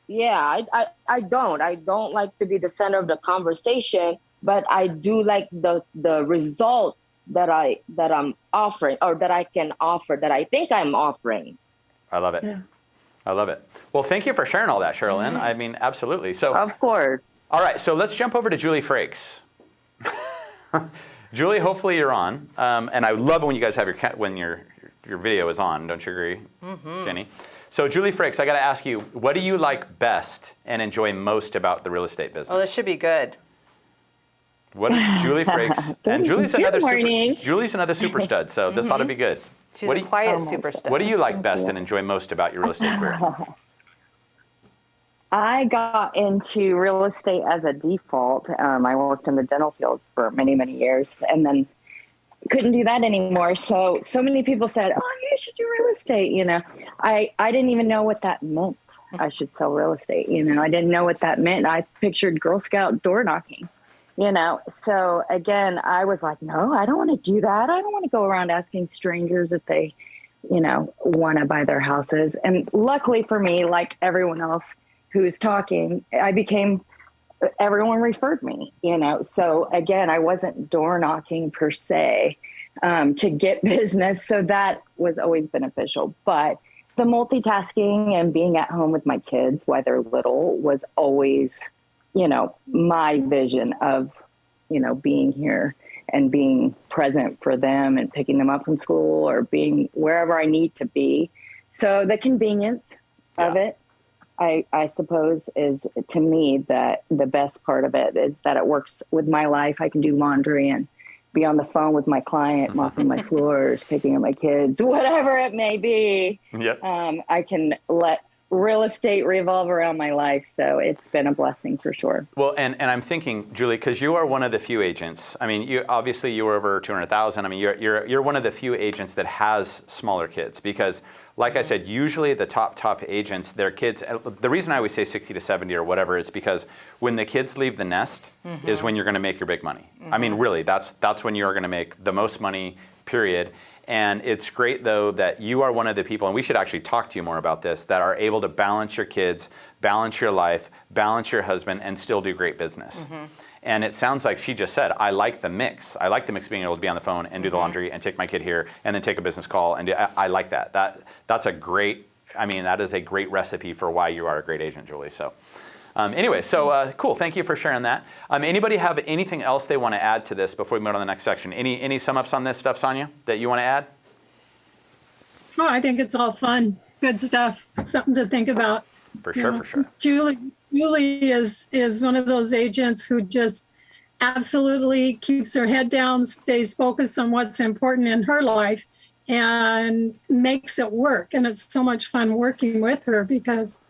yeah, I don't like to be the center of the conversation, but I do like the result that I'm offering, or that I can offer, that I think I'm offering. I love it. Yeah. I love it. Well, thank you for sharing all that, Sherilyn. I mean, absolutely. So, of course. All right, so let's jump over to Julie Frakes. Julie, hopefully you're on. And I love it when you guys have when your video is on. Don't you agree, Jenny? So Julie Frakes, I got to ask you, what do you like best and enjoy most about the real estate business? Oh, this should be good. What is Julie Frakes? And Julie's another morning. Julie's another super stud, so this ought to be good. She's a quiet super stud. What do you like best and enjoy most about your real estate career? I got into real estate as a default. I worked in the dental field for many, many years, and then couldn't do that anymore. So many people said, "Oh, you should do real estate." You know, I didn't even know what that meant. I should sell real estate. You know, I didn't know what that meant. I pictured Girl Scout door knocking. You know, so again, I was like, no, I don't want to do that. I don't want to go around asking strangers if they, you know, want to buy their houses. And luckily for me, like everyone else who's talking, everyone referred me, you know. So again, I wasn't door knocking per se to get business. So that was always beneficial. But the multitasking and being at home with my kids while they're little was always, you know, my vision of, you know, being here and being present for them and picking them up from school or being wherever I need to be. So the convenience of it, I suppose, is to me that the best part of it is that it works with my life. I can do laundry and be on the phone with my client, mopping my floors, picking up my kids, whatever it may be. Yep. I can let real estate revolve around my life, so it's been a blessing for sure. Well, and I'm thinking, Julie, because you are one of the few agents. I mean, you were over 200,000. I mean, you're one of the few agents that has smaller kids, because, like I said, usually the top agents, their kids. The reason I always say 60 to 70 or whatever is because when the kids leave the nest is when you're going to make your big money. I mean, really, that's when you're going to make the most money. Period. And it's great, though, that you are one of the people, and we should actually talk to you more about this, that are able to balance your kids, balance your life, balance your husband, and still do great business. And it sounds like she just said, I like the mix. I like the mix, being able to be on the phone and do the laundry and take my kid here and then take a business call. And I like that. That's a great, that is a great recipe for why you are a great agent, Julie. So anyway, cool. Thank you for sharing that. Anybody have anything else they want to add to this before we move on to the next section? Any sum-ups on this stuff, Sonia, that you want to add? Oh, I think it's all fun. Good stuff. Something to think about. For sure. Julie is one of those agents who just absolutely keeps her head down, stays focused on what's important in her life, and makes it work. And it's so much fun working with her because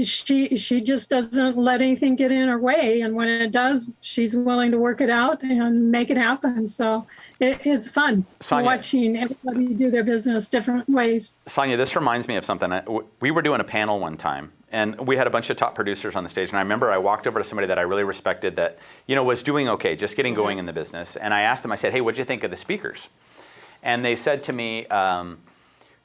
she just doesn't let anything get in her way. And when it does, she's willing to work it out and make it happen. So it's fun watching everybody do their business different ways. Sonia, this reminds me of something. We were doing a panel one time, and we had a bunch of top producers on the stage. And I remember I walked over to somebody that I really respected that, was doing okay, just getting going in the business. And I asked them, I said, hey, what'd you think of the speakers? And they said to me,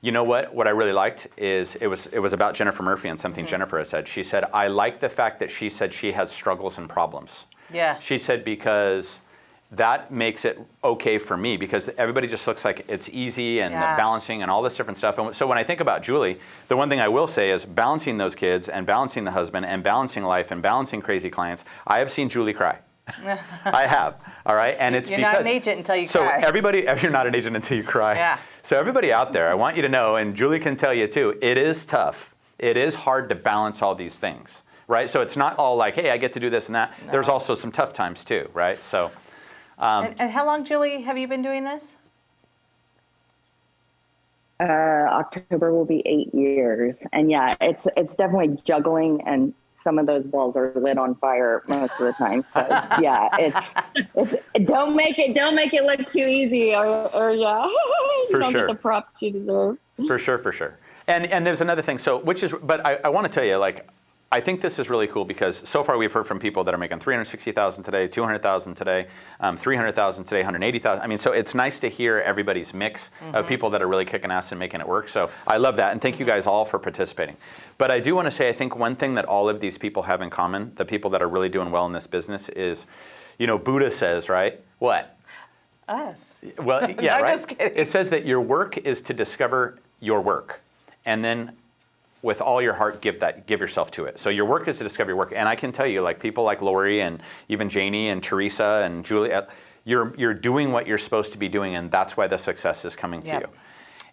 you know what I really liked is it was about Jennifer Murphy and something Jennifer had said. She said, I like the fact that she said she has struggles and problems. Yeah. She said, because that makes it okay for me, because everybody just looks like it's easy and the balancing and all this different stuff. And so when I think about Julie, the one thing I will say is balancing those kids and balancing the husband and balancing life and balancing crazy clients, I have seen Julie cry. I have, all right? And it's you're because... You're not an agent until you cry. So you're not an agent until you cry. Yeah. So everybody out there, I want you to know, and Julie can tell you too, it is tough. It is hard to balance all these things, right? So it's not all like, hey, I get to do this and that. No. There's also some tough times too, right? So And how long, Julie, have you been doing this? October will be 8 years, and yeah, it's definitely juggling, and some of those balls are lit on fire most of the time. So yeah, it's don't make it look too easy, or yeah, you don't get the props you deserve. For sure. And there's another thing. So but I want to tell you, like, I think this is really cool because so far we've heard from people that are making $360,000 today, $200,000 today, $300,000 today, $180,000. I mean, so it's nice to hear everybody's mix of people that are really kicking ass and making it work. So I love that, and thank you guys all for participating. But I do want to say, I think one thing that all of these people have in common, the people that are really doing well in this business, is, Buddha says, right? What? Us. Well, yeah, No, right? just kidding. It says that your work is to discover your work, and then with all your heart, give yourself to it. So your work is to discover your work. And I can tell you, like people like Lori and even Janie and Teresa and Julia, you're doing what you're supposed to be doing, and that's why the success is coming to you.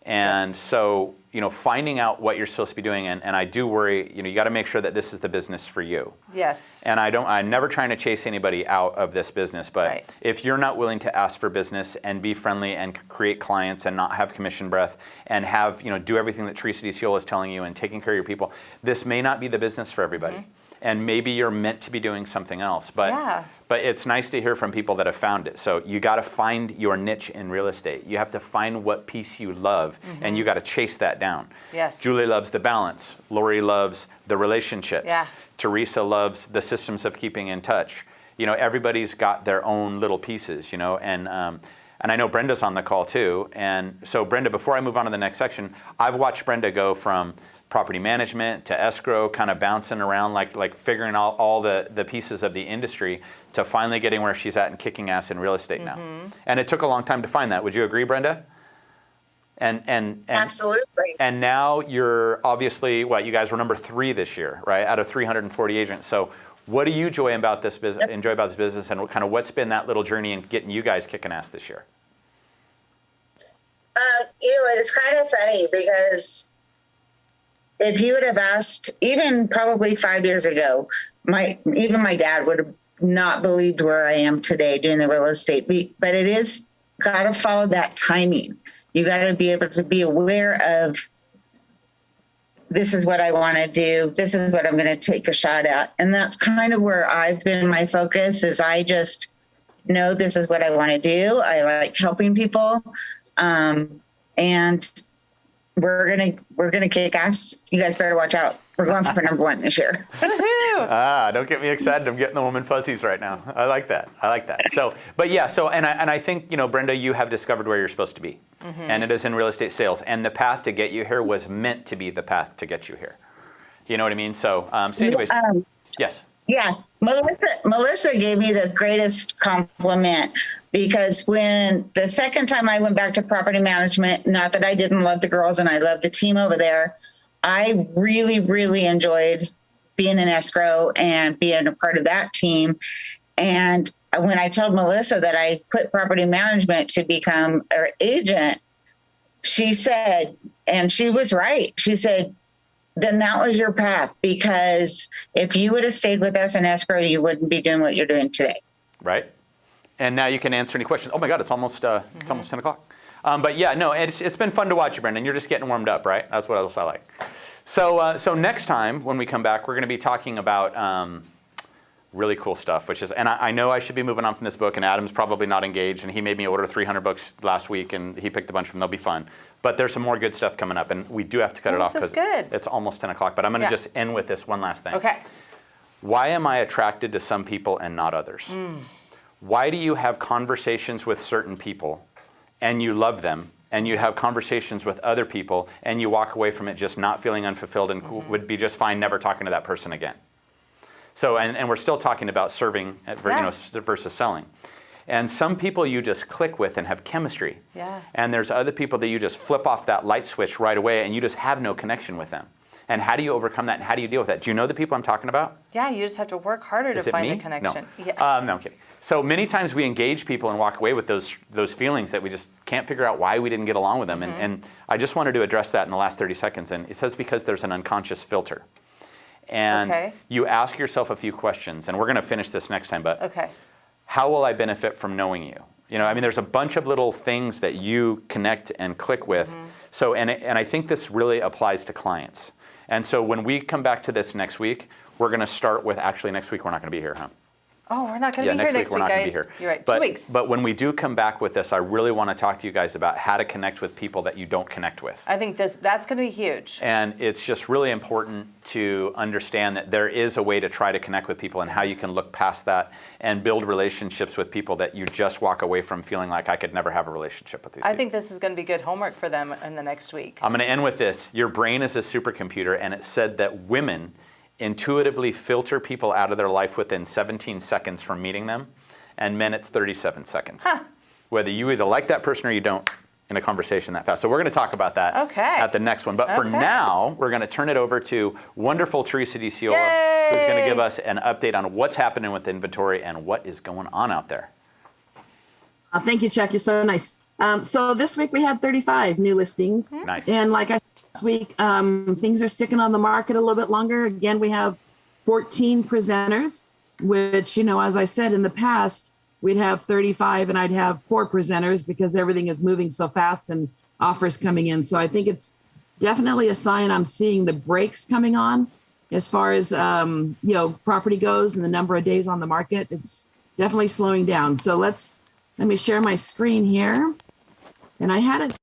And so, finding out what you're supposed to be doing, and I do worry, you got to make sure that this is the business for you. Yes. And I'm never trying to chase anybody out of this business, but if you're not willing to ask for business and be friendly and create clients and not have commission breath and have, do everything that Teresa DiCiola is telling you and taking care of your people, this may not be the business for everybody. And maybe you're meant to be doing something else. But it's nice to hear from people that have found it. So you got to find your niche in real estate. You have to find what piece you love, and you got to chase that down. Yes. Julie loves the balance. Lori loves the relationships. Yeah. Teresa loves the systems of keeping in touch. Everybody's got their own little pieces, and I know Brenda's on the call too. And so Brenda, before I move on to the next section, I've watched Brenda go from property management to escrow, kind of bouncing around, like figuring out all the pieces of the industry to finally getting where she's at and kicking ass in real estate now. And it took a long time to find that. Would you agree, Brenda? And absolutely. And now you're obviously, you guys were number 3 this year, right? Out of 340 agents. So what do you enjoy about this business, and what's been that little journey in getting you guys kicking ass this year? It's kind of funny because if you would have asked, even probably 5 years ago, even my dad would have not believed where I am today doing the real estate. But it is got to follow that timing. You got to be able to be aware of, this is what I want to do. This is what I'm going to take a shot at. And that's kind of where I've been. My focus is I just know this is what I want to do. I like helping people. And we're gonna kick ass. You guys better watch out. We're going for number 1 this year. Don't get me excited. I'm getting the woman fuzzies right now. I like that. So, and I think, Brenda, you have discovered where you're supposed to be. And it is in real estate sales. And the path to get you here was meant to be the path to get you here. You know what I mean? So, anyways, yes. Yeah, Melissa gave me the greatest compliment, because when the second time I went back to property management, not that I didn't love the girls and I loved the team over there, I really, really enjoyed being in escrow and being a part of that team. And when I told Melissa that I quit property management to become an agent, she said, and she was right, she said, then that was your path, because if you would have stayed with us in escrow, you wouldn't be doing what you're doing today. Right. And now you can answer any questions. Oh my God, it's almost 10 o'clock. But yeah, no, it's been fun to watch you, Brendan. You're just getting warmed up, right? That's what else I like. So next time when we come back, we're going to be talking about really cool stuff, which is, and I know I should be moving on from this book, and Adam's probably not engaged, and he made me order 300 books last week, and he picked a bunch of them. They'll be fun. But there's some more good stuff coming up, and we do have to cut it off because it's almost 10 o'clock. But I'm going to just end with this one last thing. Okay. Why am I attracted to some people and not others? Why do you have conversations with certain people and you love them, and you have conversations with other people and you walk away from it just not feeling unfulfilled and would be just fine never talking to that person again? So, and we're still talking about serving versus selling. And some people you just click with and have chemistry. Yeah. And there's other people that you just flip off that light switch right away and you just have no connection with them. And how do you overcome that, and how do you deal with that? Do you know the people I'm talking about? Yeah, you just have to work harder to find the connection. No. Yeah. No, I'm kidding. So many times we engage people and walk away with those feelings that we just can't figure out why we didn't get along with them. And I just wanted to address that in the last 30 seconds. And it says because there's an unconscious filter. And you ask yourself a few questions, and we're going to finish this next time, but how will I benefit from knowing you? You know, I mean, there's a bunch of little things that you connect and click with. So, and I think this really applies to clients. And so when we come back to this next week, we're going to start with, actually next week we're not going to be here, huh? Oh, we're not going to be here next week, we're not guys. Gonna be here. You're right. But, 2 weeks. But when we do come back with this, I really want to talk to you guys about how to connect with people that you don't connect with. I think that's going to be huge. And it's just really important to understand that there is a way to try to connect with people and how you can look past that and build relationships with people that you just walk away from feeling like I could never have a relationship with these people. I think this is going to be good homework for them in the next week. I'm going to end with this. Your brain is a supercomputer, and it said that women intuitively filter people out of their life within 17 seconds from meeting them, and men it's 37 seconds. Huh. Whether you either like that person or you don't in a conversation that fast. So we're going to talk about that at the next one. But for now, we're going to turn it over to wonderful Teresa DiCiola, who's going to give us an update on what's happening with inventory and what is going on out there. Thank you, Chuck. You're so nice. So this week we had 35 new listings. Nice. And like I said last week, things are sticking on the market a little bit longer. Again, we have 14 presenters, which, you know, as I said in the past, we'd have 35 and I'd have 4 presenters because everything is moving so fast and offers coming in. So I think it's definitely a sign I'm seeing the brakes coming on as far as, you know, property goes and the number of days on the market. It's definitely slowing down. So let me share my screen here. And I had